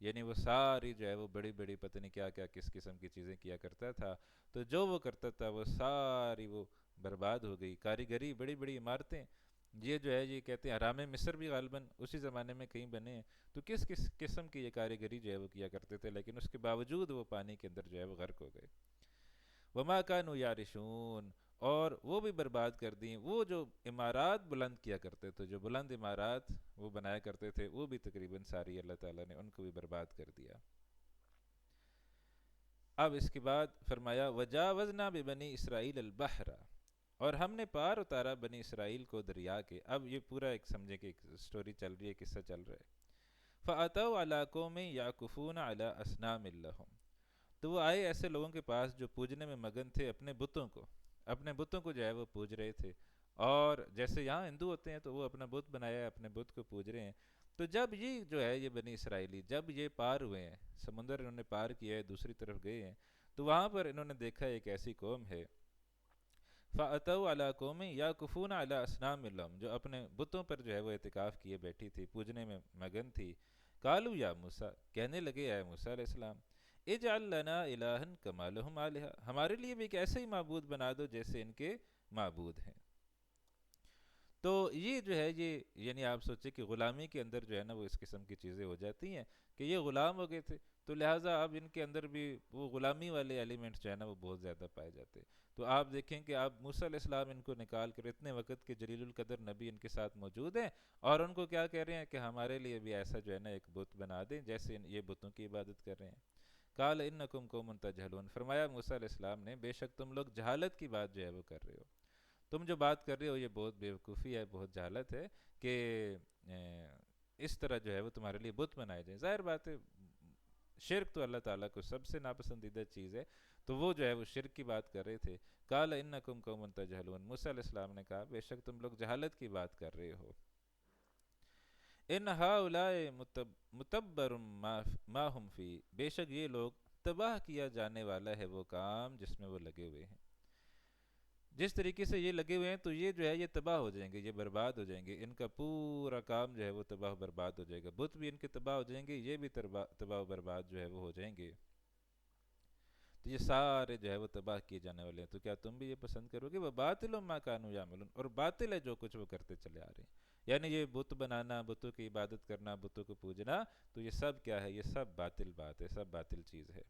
یعنی وہ ساری جو ہے وہ بڑی بڑی پتہ نہیں کیا کیا کس قسم کی چیزیں کیا کرتا تھا، تو جو وہ کرتا تھا وہ ساری وہ برباد ہو گئی. کاریگری بڑی بڑی عمارتیں، یہ جو ہے یہ کہتے ہیں حرام مصر بھی غالباً اسی زمانے میں کہیں بنے ہیں. تو کس کس قسم کی یہ کاریگری جو ہے وہ کیا کرتے تھے، لیکن اس کے باوجود وہ پانی کے اندر جو ہے وہ غرق ہو گئے. وما كانوا یارشون، اور وہ بھی برباد کر دیں. وہ جو عمارات بلند کیا کرتے تھے، جو بلند عمارات وہ بنایا کرتے تھے، وہ بھی تقریباً ساری اللہ تعالیٰ نے ان کو بھی برباد کر دیا. اب اس کے بعد فرمایا وجاوزنا ببنی اسرائیل البحر، اور ہم نے پار اتارا بنی اسرائیل کو دریا کے. اب یہ پورا ایک سمجھے کہ ایک سٹوری چل رہی ہے، قصہ چل رہا ہے. فَأَتَوْا عَلَىٰ قَوْمٍ يَعْكُفُونَ عَلَىٰ أَصْنَامٍ لَهُمْ، تو وہ آئے ایسے لوگوں کے پاس جو پوجنے میں مگن تھے اپنے بتوں کو. اپنے بتوں کو جو ہے وہ پوج رہے تھے. اور جیسے یہاں ہندو ہوتے ہیں تو وہ اپنا بت بنایا ہے، اپنے بت کو پوج رہے ہیں. تو جب یہ جو ہے یہ بنی اسرائیلی جب یہ پار ہوئے ہیں، سمندر انہوں نے پار کیا ہے، دوسری طرف گئے ہیں، تو وہاں پر انہوں نے دیکھا ایک ایسی قوم ہے. فَأَتَوْا عَلَىٰ قَوْمٍ يَعْكُفُونَ عَلَىٰ أَصْنَامٍ لَهُمْ، جو اپنے بتوں پر جو ہے وہ اعتکاف کیے بیٹھی تھی، پوجنے میں مگن تھی. قالوا یا موسیٰ، کہنے لگے اے موسیٰ علیہ السلام، اجعل لنا الہا کما لہم آلہہ، ہمارے لیے بھی ایک ایسے ہی معبود بنا دو جیسے ان کے معبود ہیں. تو یہ جو ہے یہ یعنی آپ سوچیں کہ غلامی کے اندر جو ہے نا وہ اس قسم کی چیزیں ہو جاتی ہیں کہ یہ غلام ہو گئے تھے، تو لہٰذا اب ان کے اندر بھی وہ غلامی والے ایلیمنٹس جو ہے نا وہ بہت زیادہ پائے جاتے. تو آپ دیکھیں کہ آپ موسیٰ علیہ السلام ان کو نکال کر اتنے وقت کے جلیل القدر نبی ان کے ساتھ موجود ہیں، اور ان کو کیا کہہ رہے ہیں کہ ہمارے لیے بھی ایسا جو ہے نا ایک بت بنا دیں جیسے یہ بتوں کی عبادت کر رہے ہیں. قال انکم قوم تجہلون، فرمایا موسیٰ علیہ السلام نے بے شک تم لوگ جہالت کی بات جو ہے وہ کر رہے ہو. تم جو بات کر رہے ہو یہ بہت بیوقوفی ہے، بہت جہالت ہے کہ اس طرح جو ہے وہ تمہارے لیے بت بنائے جائیں. ظاہر بات ہے شرک تو اللہ تعالیٰ کو سب سے ناپسندیدہ چیز ہے، تو وہ جو ہے وہ شرک کی بات کر رہے تھے. قال انکم قوم تجہلون، موسیٰ علیہ السلام نے کہا بے شک تم لوگ جہالت کی بات کر رہے ہو. ان ہؤلاء متبر ما ہم فی، بے شک یہ لوگ تباہ کیا جانے والا ہے وہ کام جس میں وہ لگے ہوئے ہیں. جس طریقے سے یہ لگے ہوئے ہیں تو یہ جو ہے یہ تباہ ہو جائیں گے، یہ برباد ہو جائیں گے. ان کا پورا کام جو ہے وہ تباہ و برباد ہو جائے گا. بت بھی ان کے تباہ ہو جائیں گے، یہ بھی تباہ و برباد جو ہے وہ ہو جائیں گے. تو یہ سارے جو ہے وہ تباہ کیے جانے والے ہیں. تو کیا تم بھی یہ پسند کرو گے؟ وَبَاطِلٌ مَا كَانُوا يَعْمَلُونَ، اور باطل ہے جو کچھ وہ کرتے چلے آ رہے ہیں. یعنی یہ بت بنانا، بتوں کی عبادت کرنا، بتوں کو پوجنا، تو یہ سب کیا ہے؟ یہ سب باطل بات ہے، سب باطل چیز ہے.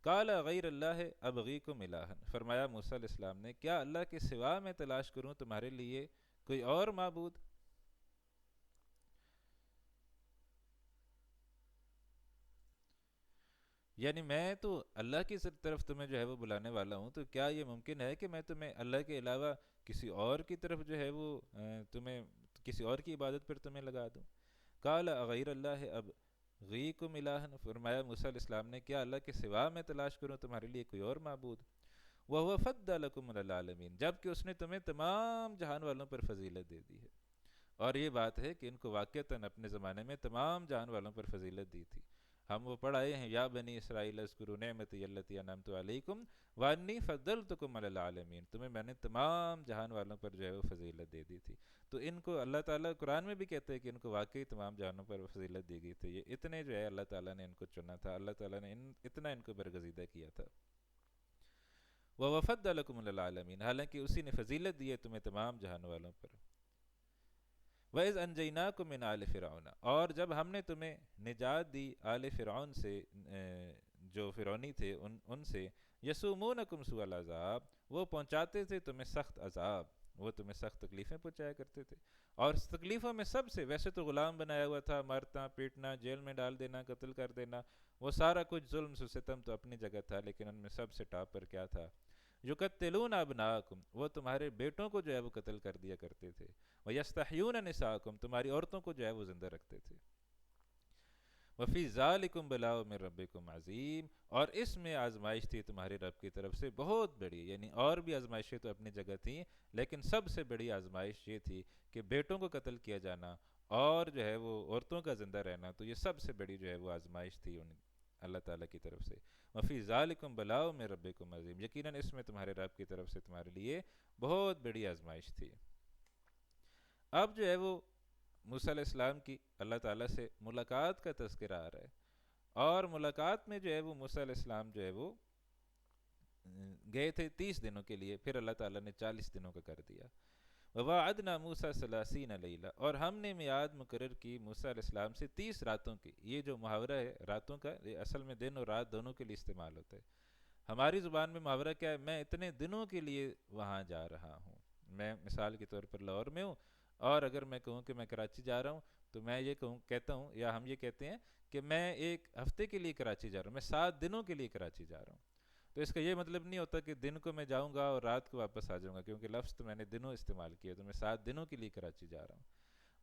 قال غیر اللہ ابغیکم الہا، فرمایا موسیٰ علیہ السلام نے کیا اللہ کے سوا میں تلاش کروں تمہارے لیے کوئی اور معبود؟ یعنی میں تو اللہ کی طرف تمہیں جو ہے وہ بلانے والا ہوں، تو کیا یہ ممکن ہے کہ میں تمہیں اللہ کے علاوہ کسی اور کی طرف جو ہے وہ تمہیں کسی اور کی عبادت پر تمہیں لگا دوں؟ قال غیر اللہ ابغیکم الہا، فرمایا موسیٰ علیہ السلام نے کیا اللہ کے سوا میں تلاش کروں تمہارے لیے کوئی اور معبود؟ وَهُوَ فَضَّلَكُمْ عَلَى الْعَالَمِينَ، جبکہ اس نے تمہیں تمام جہان والوں پر فضیلت دے دی ہے. اور یہ بات ہے کہ ان کو واقعتاً اپنے زمانے میں تمام جہان والوں پر فضیلت دی تھی. ہم وہ پڑھ آئے ہیں یا بنی اسرائیل اذکروا نعمتی التی انعمت علیکم وانی فضلتکم علی العالمین، تمہیں میں نے تمام جہان والوں پر جو ہے وہ فضیلت دے دی تھی. تو ان کو اللہ تعالیٰ قرآن میں بھی کہتے ہیں کہ ان کو واقعی تمام جہانوں پر فضیلت دی گئی تھی. یہ اتنے جو ہے اللہ تعالیٰ نے ان کو چنا تھا، اللہ تعالیٰ نے اتنا ان کو برگزیدہ کیا تھا. وَوَفَضَّلَكُمْ عَلَى الْعَالَمِينَ، حالانکہ اسی نے فضیلت دی ہے تمہیں تمام جہان والوں پر. وَإِذْ أَنْجَيْنَاكُمْ مِنْ آلِ فِرْعَوْنَ، اور جب ہم نے تمہیں نجات دی آل فرعون سے، جو فرعونی تھے ان سے، یسومونکم سوء العذاب، وہ پہنچاتے تھے تمہیں سخت عذاب، وہ تمہیں سخت تکلیفیں پہنچایا کرتے تھے. اور اس تکلیفوں میں سب سے، ویسے تو غلام بنایا ہوا تھا، مارنا پیٹنا، جیل میں ڈال دینا، قتل کر دینا، وہ سارا کچھ ظلم ستم تو اپنی جگہ تھا، لیکن ان میں سب سے ٹاپ پر کیا تھا؟ یقتلون ابناءکم، وہ تمہارے بیٹوں کو جو ہے وہ قتل کر دیا کرتے تھے. وَيَسْتَحْيُونَ نِسَاءَکُمْ، تمہاری عورتوں کو جو ہے وہ زندہ رکھتے تھے. وَفِي ذَلِكُمْ بَلَاءٌ مِّن رَبِّكُمْ عَظِيمٌ، اور اس میں آزمائش تھی تمہارے رب کی طرف سے بہت بڑی. یعنی اور بھی آزمائشیں تو اپنی جگہ تھیں، لیکن سب سے بڑی آزمائش یہ تھی کہ بیٹوں کو قتل کیا جانا اور جو ہے وہ عورتوں کا زندہ رہنا. تو یہ سب سے بڑی جو ہے وہ آزمائش تھی اللہ تعالیٰ کی طرف سے. وَفِي ذَلِكُمْ بَلَاءٌ مِّن رَبِّكُمْ عَظِيمٌ، یقیناً اس میں تمہارے رب کی طرف سے تمہارے لیے بہت بڑی آزمائش تھی. اب جو ہے وہ موسیٰ علیہ السلام کی اللہ تعالیٰ سے ملاقات کا تذکرہ آ رہا ہے، اور ملاقات میں جو ہے وہ موسیٰ علیہ السلام جو ہے وہ گئے تھے 30 دنوں کے لیے، پھر اللہ تعالیٰ نے 40 دنوں کا کر دیا۔ وَوَعَدْنَا مُوسَىٰ 30 لَيْلَةً، اور ہم نے میعاد مقرر کی موسیٰ علیہ السلام سے 30 راتوں کی۔ یہ جو محاورہ ہے راتوں کا، یہ اصل میں دن اور رات دونوں کے لیے استعمال ہوتا ہے۔ ہماری زبان میں محاورہ کیا ہے؟ میں اتنے دنوں کے لیے وہاں جا رہا ہوں۔ میں مثال کے طور پر لاہور میں ہوں، اور اگر میں کہوں کہ میں کراچی جا رہا ہوں، تو میں یہ کہتا ہوں، یا ہم یہ کہتے ہیں کہ میں ایک ہفتے کے لیے کراچی جا رہا ہوں، میں 7 دنوں کے لیے کراچی جا رہا ہوں۔ تو اس کا یہ مطلب نہیں ہوتا کہ دن کو میں جاؤں گا اور رات کو واپس آ جاؤں گا، کیونکہ لفظ تو میں نے دنوں استعمال کیا، تو میں 7 دنوں کے لیے کراچی جا رہا ہوں۔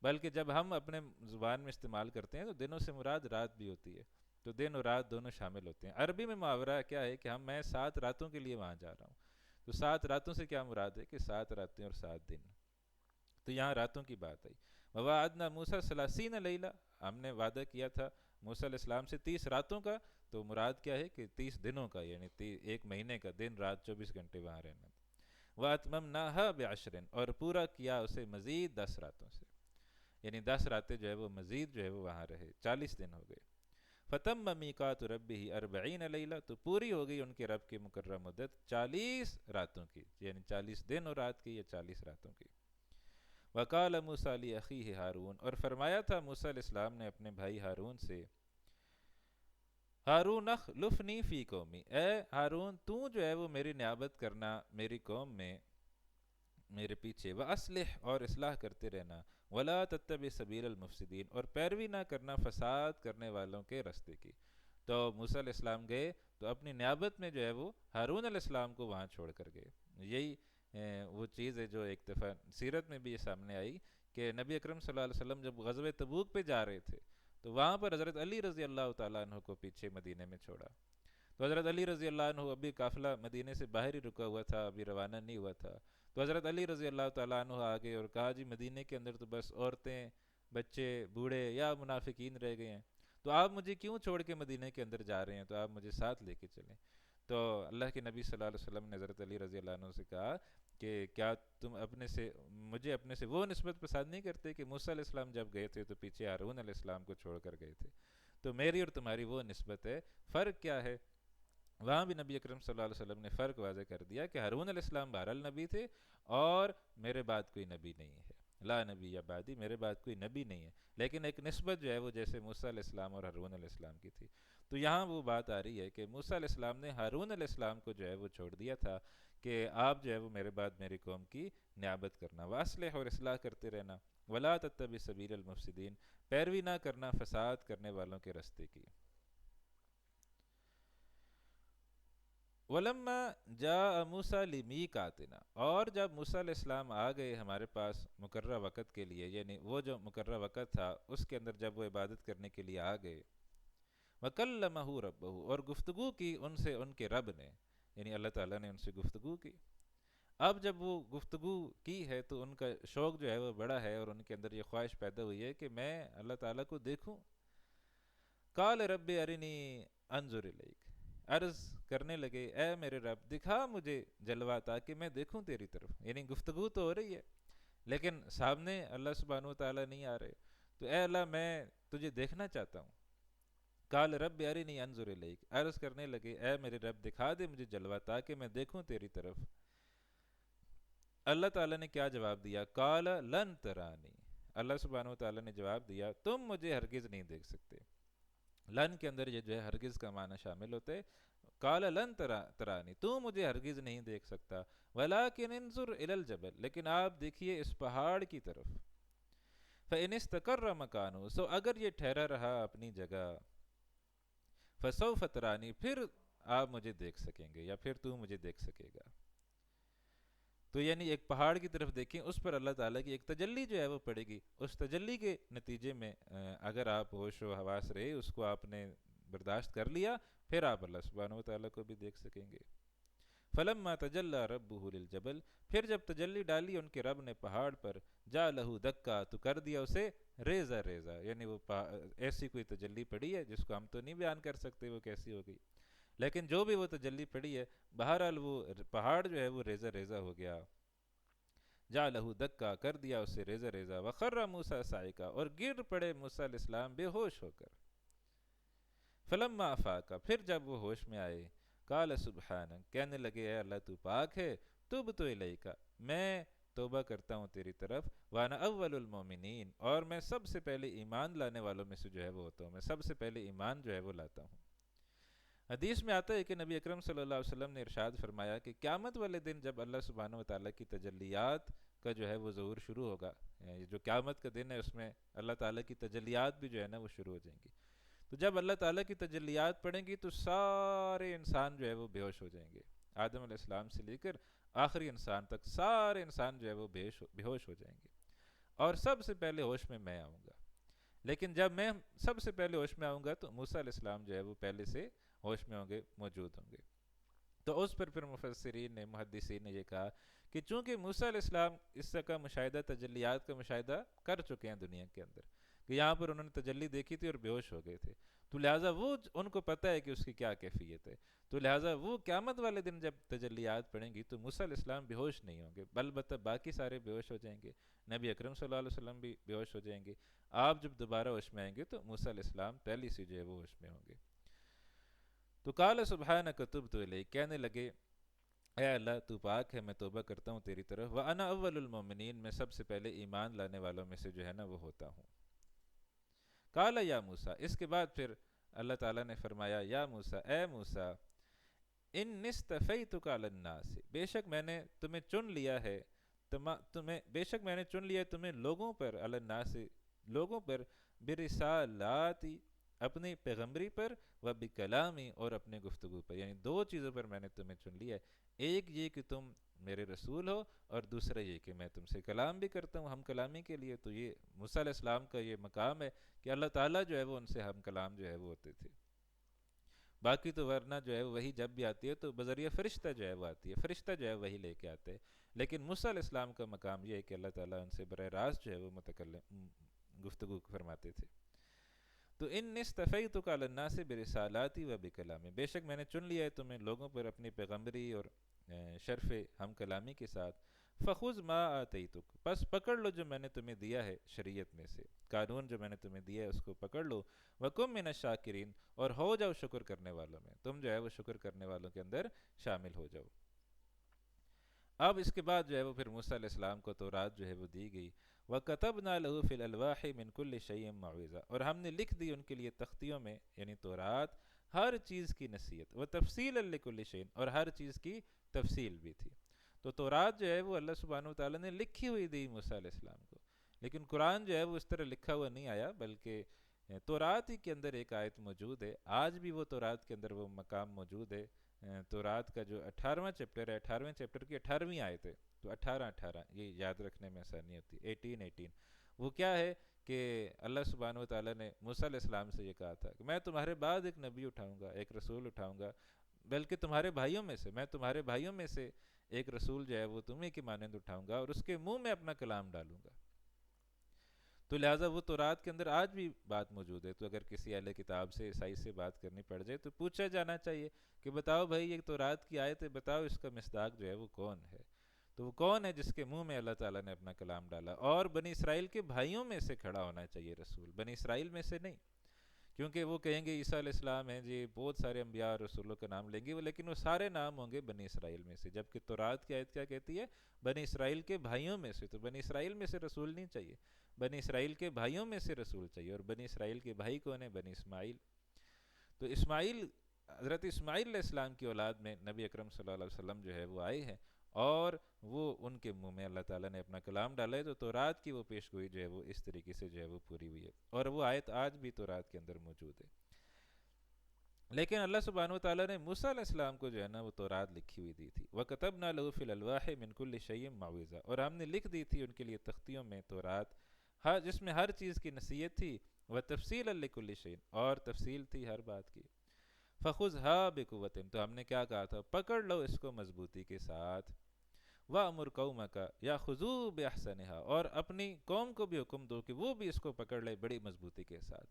بلکہ جب ہم اپنے زبان میں استعمال کرتے ہیں تو دنوں سے مراد رات بھی ہوتی ہے، تو دن اور رات دونوں شامل ہوتے ہیں۔ عربی میں محاورہ کیا ہے کہ میں 7 راتوں کے لیے وہاں جا رہا ہوں، تو 7 راتوں سے کیا مراد ہے کہ 7 راتیں اور 7 دن، تو یہاں راتوں کی بات آئی۔ وَوَعَدْنَا مُوسَىٰ 30 لَيْلَةً، ہم نے وعدہ کیا تھا موسیٰ علیہ السلام سے 30 راتوں کا، تو مراد کیا ہے کہ 30 دنوں کا، یعنی ایک مہینے کا، دن رات 24 گھنٹے وہاں رہنا۔ وَأَتْمَمْنَاهَا بِعَشْرٍ، اور پورا کیا اسے مزید 10 راتوں سے، یعنی 10 راتیں جو ہے وہ مزید جو ہے وہ وہاں رہے، 40 دن ہو گئے۔ فَتَمَّ مِيقَاتُ رَبِّهِ 40 لَيْلَةً، تو پوری ہو گئی ان کے رب کی مقررہ مدت 40 راتوں کی، یعنی 40 دن اور رات کی، یا 40 راتوں کی۔ وَقَالَ مُوسَىٰ لِأَخِيهِ ہارون، اور فرمایا تھا موسیٰ علیہ السلام نے اپنے بھائی ہارون سے، ہارون اخلفنی فی قومی، اے ہارون تو جو ہے وہ میری نیابت کرنا میری قوم میں میرے پیچھے، وَأَصْلِحْ، اور اصلاح کرتے رہنا، وَلَا تَتَّبِعْ سَبِيلَ الْمُفْسِدِينَ، اور پیروی نہ کرنا فساد کرنے والوں کے رستے کی۔ تو موسیٰ علیہ السلام گئے تو اپنی نیابت میں جو ہے وہ ہارون علیہ السلام کو وہاں چھوڑ کر گئے۔ یہی وہ چیز ہے جو ایک دفعہ سیرت میں بھی یہ سامنے آئی کہ نبی اکرم صلی اللہ علیہ وسلم جب غزوہ تبوک پہ جا رہے تھے تو وہاں پر حضرت علی رضی اللہ تعالیٰ عنہ کو پیچھے مدینے میں چھوڑا۔ تو حضرت علی رضی اللہ عنہ، ابھی قافلہ مدینے سے باہر ہی رکا ہوا تھا، ابھی روانہ نہیں ہوا تھا، تو حضرت علی رضی اللہ تعالیٰ عنہ آگے اور کہا جی مدینے کے اندر تو بس عورتیں، بچے، بوڑھے یا منافقین رہ گئے ہیں، تو آپ مجھے کیوں چھوڑ کے مدینے کے اندر جا رہے ہیں، تو آپ مجھے ساتھ لے کے چلیں۔ تو اللہ کے نبی صلی اللہ علیہ وسلم نے حضرت علی رضی اللہ عنہ سے کہا کہ کیا تم مجھے اپنے سے وہ نسبت پسند نہیں کرتے کہ موسیٰ علیہ السلام جب گئے تھے تو پیچھے ہارون علیہ السلام کو چھوڑ کر گئے تھے، تو میری اور تمہاری وہ نسبت ہے، فرق کیا ہے؟ وہاں بھی نبی اکرم صلی اللہ علیہ وسلم نے فرق واضح کر دیا کہ ہارون علیہ السلام بہرحال نبی تھے، اور میرے بعد کوئی نبی نہیں ہے، لا نبی یا بعدی، میرے بعد کوئی نبی نہیں ہے، لیکن ایک نسبت جو ہے وہ جیسے موسیٰ علیہ السلام اور ہارون علیہ السلام کی تھی۔ تو یہاں وہ بات آ رہی ہے کہ موسیٰ علیہ السلام نے ہارون علیہ السلام کو جو ہے وہ چھوڑ دیا تھا کہ آپ جو ہے وہ میرے بعد میری قوم کی نیابت کرنا، وَأَصْلِحْ، اور اصلاح کرتے رہنا، وَلَا تَتَّبِعْ سَبِيلَ الْمُفْسِدِينَ، پیروی نہ کرنا فساد کرنے والوں کے رستے کی۔ وَلَمَّا جَاءَ مُوسَىٰ لِمِيقَاتِنَا، اور جب موسیٰ علیہ السلام آ گئے ہمارے پاس مقررہ وقت کے لیے، یعنی وہ جو مقررہ وقت تھا اس کے اندر جب وہ عبادت کرنے کے لیے آ گئے، وَكَلَّمَهُ رَبُّهُ، اور گفتگو کی ان سے ان کے رب نے، یعنی اللہ تعالیٰ نے ان سے گفتگو کی۔ اب جب وہ گفتگو کی ہے تو ان کا شوق جو ہے وہ بڑا ہے، اور ان کے اندر یہ خواہش پیدا ہوئی ہے کہ میں اللہ تعالیٰ کو دیکھوں۔ قال رب ارنی انظر الیک، عرض کرنے لگے اے میرے رب دکھا مجھے جلوہ تاکہ میں دیکھوں تیری طرف، یعنی گفتگو تو ہو رہی ہے لیکن سامنے اللہ سبحانہ وتعالیٰ نہیں آ رہے، تو اے اللہ میں تجھے دیکھنا چاہتا ہوں۔ قال رب ارنی انظر الیک، عرض کرنے لگے اے میرے رب دکھا دے مجھے جلوہ تاکہ میں دیکھوں تیری طرف۔ اللہ تعالیٰ نے کیا جواب دیا؟ قال لن ترانی، اللہ سبحانہ وتعالیٰ نے جواب دیا تم مجھے ہرگز نہیں دیکھ سکتے۔ لن کے اندر یہ جو ہے ہرگز کا معنی شامل ہوتے، قال لن ترانی، تو مجھے ہرگز نہیں دیکھ سکتا، ولکن انظر الی الجبل، لیکن آپ دیکھیے اس پہاڑ کی طرف، فإن استقر مکانہ، سو اگر یہ ٹھہرا رہا اپنی جگہ، فسوف ترانی، پھر آپ مجھے دیکھ سکیں گے، یا پھر تو مجھے دیکھ سکے گا۔ تو یعنی ایک پہاڑ کی طرف دیکھیں، اس پر اللہ تعالیٰ کی ایک تجلی جو ہے وہ پڑے گی، اس تجلی کے نتیجے میں اگر آپ ہوش و حواس رہے، اس کو آپ نے برداشت کر لیا، پھر آپ اللہ سبحانہ وتعالیٰ کو بھی دیکھ سکیں گے۔ فلما تجلی ربہ للجبل، پھر جب تجلی ڈالی ان کے رب نے پہاڑ پر، جعلہ دکا، تو کر دیا اسے ریزہ ریزہ، یعنی وہ ایسی کوئی تجلی پڑی ہے جس کو ہم تو نہیں بیان کر سکتے وہ کیسی ہوگی، لیکن جو بھی وہ تجلی پڑی ہے بہرحال وہ پہاڑ جو ہے وہ ریزہ ریزہ ہو گیا۔ جعلہ دکا، کر دیا اسے ریزہ ریزہ، وخر موسیٰ صاعقا، اور گر پڑے موسیٰ علیہ السلام بے ہوش ہو کر۔ فلما افاق، پھر جب وہ ہوش میں آئے، قال سبحانک، کہنے لگے اے اللہ تو پاک ہے، تبت الیک، میں توبہ کرتا ہوں تیری طرف، وانا اول المومنین، اور میں سب سے پہلے ایمان لانے والوں میں سے جو ہے وہ ہوتا ہوں، میں سب سے پہلے ایمان جو ہے وہ لاتا ہوں۔ حدیث میں آتا ہے کہ نبی اکرم صلی اللہ علیہ وسلم نے ارشاد فرمایا کہ قیامت والے دن جب اللہ سبحانہ و تعالیٰ کی تجلیات کا جو ہے وہ ظہور شروع ہوگا، یہ جو قیامت کا دن ہے اس میں اللہ تعالیٰ کی تجلیات بھی جو ہے نا وہ شروع ہو جائیں گی، تو جب اللہ تعالیٰ کی تجلیات پڑیں گی تو سارے انسان جو ہے وہ بے ہوش ہو جائیں گے، آدم علیہ السلام سے لے کر آخری انسان تک سارے انسان جو ہے وہ بے ہوش ہو جائیں گے، اور سب سے پہلے ہوش میں آؤں گا۔ لیکن جب میں سب سے پہلے ہوش میں آؤں گا تو موسیٰ علیہ السلام جو ہے وہ پہلے سے ہوش میں ہوں گے، موجود ہوں گے۔ تو اس پر پھر مفسرین نے، محدثین نے یہ کہا کہ چونکہ موسیٰ علیہ السلام اس کا مشاہدہ، تجلیات کا مشاہدہ کر چکے ہیں دنیا کے اندر، کہ یہاں پر انہوں نے تجلی دیکھی تھی اور بے ہوش ہو گئے تھے، تو لہٰذا وہ ان کو پتہ ہے کہ اس کی کیا کیفیت ہے، تو لہٰذا وہ قیامت والے دن جب تجلیات پڑیں گی تو موسیٰ علیہ السلام بے ہوش نہیں ہوں گے، البتہ باقی سارے بے ہوش ہو جائیں گے، نبی اکرم صلی اللہ علیہ وسلم بھی بے ہوش ہو جائیں گے۔ آپ جب دوبارہ ہوش میں آئیں گے تو موسیٰ علیہ السلام پہلی سے جو ہے وہ ہوش میں ہوں گے۔ تو قال سبحانک تبت الیک، کہنے لگے اے اللہ تو پاک ہے، میں توبہ کرتا ہوں تیری طرف، وانا اول المومنین، میں سب سے پہلے ایمان لانے والوں میں سے جو ہے نا وہ ہوتا ہوں۔ قال یا موسیٰ، اس کے بعد پھر اللہ تعالیٰ نے فرمایا یا موسیٰ، اے موسیٰ، ان اصطفیتک علی الناس، بے شک میں نے تمہیں چن لیا ہے، بے شک میں نے چن لیا ہے تمہیں لوگوں پر، علی الناس لوگوں پر، برسالاتی اپنی پیغمبری پر، و بکلامی اور اپنے گفتگو پر، یعنی دو چیزوں پر میں نے تمہیں چن لیا ہے، ایک یہ کہ تم میرے رسول ہو، اور دوسرا یہ کہ میں تم سے کلام بھی کرتا ہوں، ہم کلامی کے لیے۔ تو یہ موسیٰ علیہ السلام کا یہ مقام ہے کہ اللہ تعالیٰ جو ہے وہ ان سے ہم کلام جو ہے وہ ہوتے تھے، باقی تو ورنہ جو ہے وہی جب بھی آتی ہے تو بذریعہ فرشتہ جو ہے وہ آتی ہے، فرشتہ جو ہے وہی لے کے آتے ہیں، لیکن موسیٰ علیہ السلام کا مقام یہ ہے کہ اللہ تعالیٰ ان سے براہ راست جو ہے وہ گفتگو فرماتے تھے۔ تو ان اصطفیتک علی الناس برسالاتی و بکلامی، بے شک میں نے چن لیا ہے تمہیں لوگوں پر اپنی پیغمبری اور شرف ہم کلامی کے ساتھ، فخذ ما آتیتک، پس پکڑ لو جو میں نے تمہیں دیا ہے شریعت میں سے، قانون جو میں نے تمہیں دیا ہے اس کو پکڑ لو، وکم من الشاکرین، اور ہو جاؤ شکر کرنے والوں میں، تم جو ہے وہ شکر کرنے والوں کے اندر شامل ہو جاؤ۔ اب اس کے بعد جو ہے وہ پھر موسیٰ علیہ السلام کو تورات جو ہے وہ دی گئی، وَكَتَبْنَا لَهُ فِي الْأَلْوَاحِ مِنْ كُلِّ شَيْءٍ مَوْعِظَةً، اور ہم نے لکھ دی ان کے لیے تختیوں میں، یعنی تورات، ہر چیز کی نصیحت، وَتَفْصِيلًا لِكُلِّ شَيْءٍ، اور ہر چیز کی تفصیل بھی تھی۔ تو تورات جو ہے وہ اللہ سبحانہ وتعالیٰ نے لکھی ہوئی دی موسیٰ علیہ السلام کو، لیکن قرآن جو ہے وہ اس طرح لکھا ہوا نہیں آیا، بلکہ تورات ہی کے اندر ایک آیت موجود ہے، آج بھی وہ تورات کے اندر وہ مقام موجود ہے۔ تورات کا جو 18واں چیپٹر ہے، 18ویں چیپٹر کی 18ویں آیت ہے، تو 18 یہ یاد رکھنے میں آسانی ہوتی ہے، 18 وہ کیا ہے کہ اللہ سبحانہ وتعالیٰ نے موسیٰ علیہ السلام سے یہ کہا تھا کہ میں تمہارے بعد ایک نبی اٹھاؤں گا، ایک رسول اٹھاؤں گا، بلکہ تمہارے بھائیوں میں سے، میں تمہارے بھائیوں میں سے ایک رسول جو ہے وہ تمہیں کی مانند اٹھاؤں گا، اور اس کے منہ میں اپنا کلام ڈالوں گا۔ تو لہٰذا وہ تورات کے اندر آج بھی بات موجود ہے، تو اگر کسی اہل کتاب سے، عیسائی سے بات کرنی پڑ جائے تو پوچھا جانا چاہیے کہ بتاؤ بھائی یہ تورات کی آیت ہے، بتاؤ اس کا مصداق جو ہے وہ کون ہے، تو وہ کون ہے جس کے منہ میں اللہ تعالیٰ نے اپنا کلام ڈالا، اور بنی اسرائیل کے بھائیوں میں سے کھڑا ہونا چاہیے رسول، بنی اسرائیل میں سے نہیں، کیونکہ وہ کہیں گے عیسیٰ علیہ السلام ہیں جی، بہت سارے انبیاء اور رسولوں کا نام لیں گے، لیکن وہ سارے نام ہوں گے بنی اسرائیل میں سے، جبکہ تورات کی آیت کیا کہتی ہے، بنی اسرائیل کے بھائیوں میں سے، تو بنی اسرائیل میں سے رسول نہیں چاہیے، بنی اسرائیل کے بھائیوں میں سے رسول چاہیے، اور بنی اسرائیل کے بھائی کون ہیں؟ بنی اسماعیل۔ تو اسماعیل، حضرت اسماعیل علیہ السلام کی اولاد میں نبی اکرم صلی اللہ علیہ وسلم جو ہے وہ آئے ہیں، اور وہ ان کے منہ میں اللہ تعالیٰ نے اپنا کلام ڈالا ہے، تو تورات کی وہ پیش گوئی جو ہے وہ اس طریقے سے جو ہے وہ پوری ہوئی ہے، اور وہ آیت آج بھی تورات کے اندر موجود ہے۔ لیکن اللہ سبحانہ وتعالیٰ نے موسیٰ علیہ السلام کو جو ہے نا وہ تورات لکھی ہوئی دی تھی، وَكَتَبْنَا لَهُ فِي الْأَلْوَاحِ مِنْ كُلِّ شَيْءٍ مَوْعِظَةً، اور ہم نے لکھ دی تھی ان کے لیے تختیوں میں تورات، جس میں ہر چیز کی نصیحت تھی، وَتَفْصِيلًا لِكُلِّ شَيْءٍ، اور تفصیل تھی ہر بات کی، فَخُذْهَا بِقُوَّةٍ، تو ہم نے کیا کہا تھا، پکڑ لو اس کو مضبوطی کے ساتھ، وَأْمُرْ قَوْمَكَ يَأْخُذُوا بِأَحْسَنِهَا، اور اپنی قوم کو بھی حکم دو کہ وہ بھی اس کو پکڑ لے بڑی مضبوطی کے ساتھ،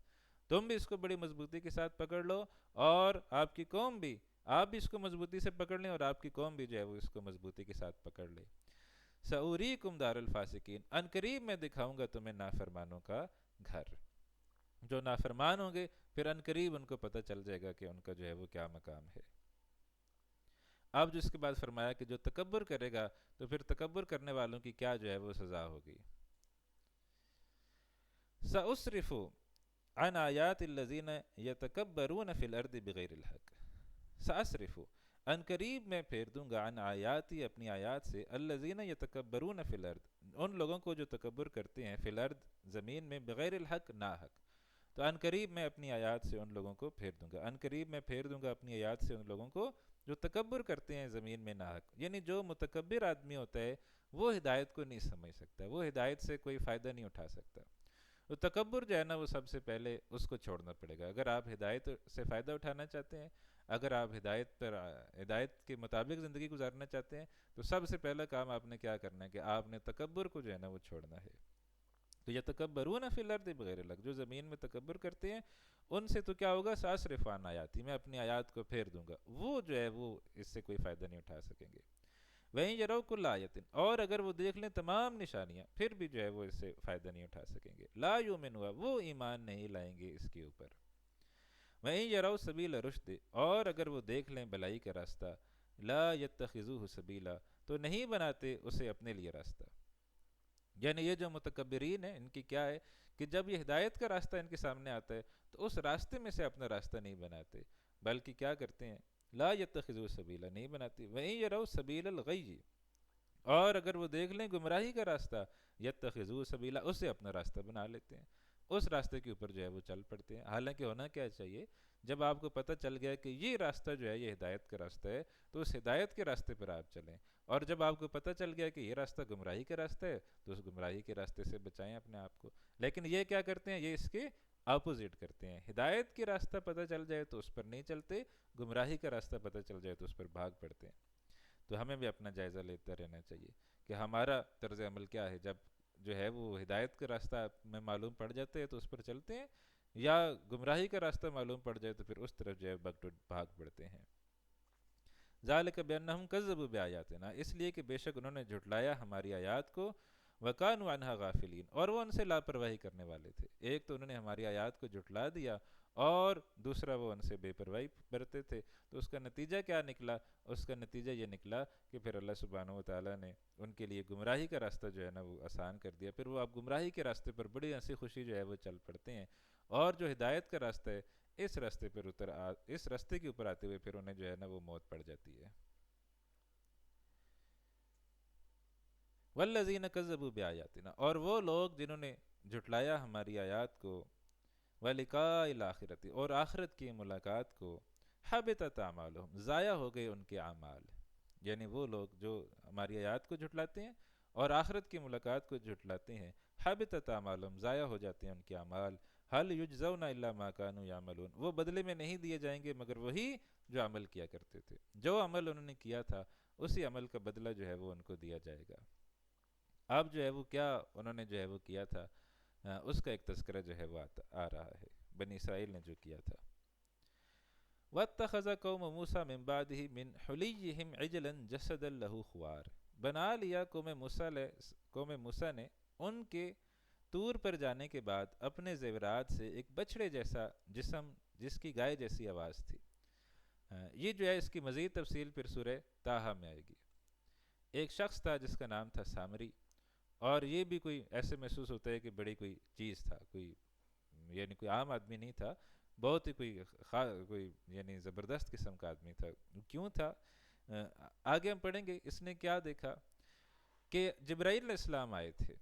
تم بھی اس کو بڑی مضبوطی کے ساتھ پکڑ لو، اور آپ کی قوم بھی، آپ بھی اس کو مضبوطی سے پکڑ لیں، اور آپ کی قوم بھی جو ہے وہ اس کو مضبوطی کے ساتھ پکڑ لے۔ سَأُرِيكُمْ دَارَ الْفَاسِقِينَ، ان قریب میں دکھاؤں گا تمہیں نافرمانوں کا گھر، جو نافرمان ہوں گے پھر ان قریب ان کو پتہ چل جائے گا کہ ان کا جو ہے وہ کیا مقام ہے۔ اب جو اس کے بعد فرمایا کہ جو تکبر کرے گا تو پھر تکبر کرنے والوں کی کیا جو ہے وہ سزا ہوگی. سأصرف عن آیات الذین یتکبرون فی الارض بغیر الحق. سأصرف ان قریب میں پھیر دوں گا، عن آیاتی اپنی آیات سے، الذین یتکبرون فی الارض ان لوگوں کو جو تکبر کرتے ہیں، فی الارض زمین میں، بغیر الحق نا حق. تو ان قریب میں اپنی آیات سے ان لوگوں کو پھیر دوں گا، ان قریب میں پھیر دوں گا اپنی آیات سے ان لوگوں کو جو تکبر کرتے ہیں زمین میں نا حق. یعنی جو متکبر آدمی ہوتا ہے وہ ہدایت کو نہیں سمجھ سکتا، وہ ہدایت سے کوئی فائدہ نہیں اٹھا سکتا. تو تکبر جو ہے نا وہ سب سے پہلے اس کو چھوڑنا پڑے گا. اگر آپ ہدایت سے فائدہ اٹھانا چاہتے ہیں، اگر آپ ہدایت کے مطابق زندگی گزارنا چاہتے ہیں، تو سب سے پہلا کام آپ نے کیا کرنا ہے کہ آپ نے تکبر کو جو ہے نا وہ چھوڑنا ہے. تو یتکبرون فی الارض بغیر الحق، جو زمین میں تکبر کرتے ہیں ان سے تو کیا ہوگا، سأصرف عن آیاتی، میں اپنی آیات کو پھیر دوں گا، وہ جو ہے وہ اس سے کوئی فائدہ نہیں اٹھا سکیں گے. وہیں یرو کل آیت، اور اگر وہ دیکھ لیں تمام نشانیاں پھر بھی جو ہے وہ اس سے فائدہ نہیں اٹھا سکیں گے. لا یؤمنوا، وہ ایمان نہیں لائیں گے اس کے اوپر. وہیں یرو سبیل رشد، اور اگر وہ دیکھ لیں بلائی کا راستہ، لا یتخذوہ سبیلا، تو نہیں بناتے اسے اپنے لیے راستہ. یعنی یہ جو متکبرین ہیں ان کی کیا ہے کہ جب یہ ہدایت کا راستہ ان کے سامنے آتا ہے تو اس راستے میں سے اپنا راستہ نہیں بناتے، بلکہ کیا کرتے ہیں، لا یتخذوا سبیلا، نہیں بناتے. وہیں یرو سبیل الغی، اور اگر وہ دیکھ لیں گمراہی کا راستہ، یتخذوا سبیلا، اسے اپنا راستہ بنا لیتے ہیں، اس راستے کے اوپر جو ہے وہ چل پڑتے ہیں. حالانکہ ہونا کیا چاہیے، جب آپ کو پتہ چل گیا کہ یہ راستہ جو ہے یہ ہدایت کا راستہ ہے تو اس ہدایت کے راستے پر آپ چلیں، اور جب آپ کو پتہ چل گیا کہ یہ راستہ گمراہی کا راستہ ہے تو اس گمراہی کے راستے سے بچائیں اپنے آپ کو. لیکن یہ کیا کرتے ہیں، یہ اس کے اپوزٹ کرتے ہیں. ہدایت کے راستہ پتہ چل جائے تو اس پر نہیں چلتے، گمراہی کا راستہ پتہ چل جائے تو اس پر بھاگ پڑتے ہیں. تو ہمیں بھی اپنا جائزہ لیتے رہنا چاہیے کہ ہمارا طرز عمل کیا ہے. جب جو ہے وہ ہدایت کا راستہ میں معلوم پڑ جاتے ہیں تو اس پر چلتے ہیں، یا گمراہی کا راستہ معلوم پڑ جائے تو پھر اس طرف جو ہے بھاگ پڑتے ہیں. ذالک بانہم کذبوا بآیاتنا، اس لیے کہ بے شک انہوں نے جھٹلایا ہماری آیات کو، وکانوا عنہا غافلین، اور وہ ان سے لاپرواہی کرنے والے تھے. ایک تو انہوں نے ہماری آیات کو جھٹلا دیا، اور دوسرا وہ ان سے بے پرواہی برتے تھے. تو اس کا نتیجہ کیا نکلا، اس کا نتیجہ یہ نکلا کہ پھر اللہ سبحانہ و تعالیٰ نے ان کے لیے گمراہی کا راستہ جو ہے نا وہ آسان کر دیا. پھر وہ اب گمراہی کے راستے پر بڑی ہنسی خوشی جو ہے وہ چل پڑتے ہیں، اور جو ہدایت کا راستہ ہے اس راستے کے اوپر آتے ہوئے پھر انہیں جو ہے نا وہ موت پڑ جاتی ہے. والذین کذبوا بآیاتنا، اور وہ لوگ جنہوں نے جھٹلایا ہماری آیات کو، ولقاء الآخرۃ، اور آخرت کی ملاقات کو، حبطت اعمالہم، ضائع ہو گئے ان کے اعمال. یعنی وہ لوگ جو ہماری آیات کو جھٹلاتے ہیں اور آخرت کی ملاقات کو جھٹلاتے ہیں، حبطت اعمالہم، ضائع ہو جاتے ہیں ان کے اعمال. هل یجزون الا ما كانوا يعملون، وہ بدلے میں نہیں دیے جائیں گے مگر وہی جو عمل کیا کرتے تھے. جو عمل انہوں نے کیا تھا اسی عمل کا بدلہ جو ہے وہ ان کو دیا جائے گا. اب جو ہے وہ کیا انہوں نے جو ہے وہ کیا تھا، اس کا ایک تذکرہ جو ہے وہ آ رہا ہے، بنی اسرائیل نے جو کیا تھا. وَاتَّخَذَ قَوْمُ مُوسَىٰ مِن بَعْدِهِ مِنْ حُلِيِّهِمْ عِجْلًا جَسَدًا لَهُ خُوَارٌ، بنا لیا قوم موسیٰ نے ان کے طور پر جانے کے بعد اپنے زیورات سے ایک بچڑے جیسا جسم جس کی گائے جیسی آواز تھی. یہ جو ہے اس کی مزید تفصیل پھر سورہ طٰہٰ میں آئے گی. ایک شخص تھا جس کا نام تھا سامری، اور یہ بھی کوئی ایسے محسوس ہوتا ہے کہ بڑی کوئی چیز تھا، کوئی یعنی کوئی عام آدمی نہیں تھا، بہت ہی کوئی یعنی زبردست قسم کا آدمی تھا. کیوں تھا، آگے ہم پڑھیں گے. اس نے کیا دیکھا کہ جبرائیل علیہ السلام آئے تھے.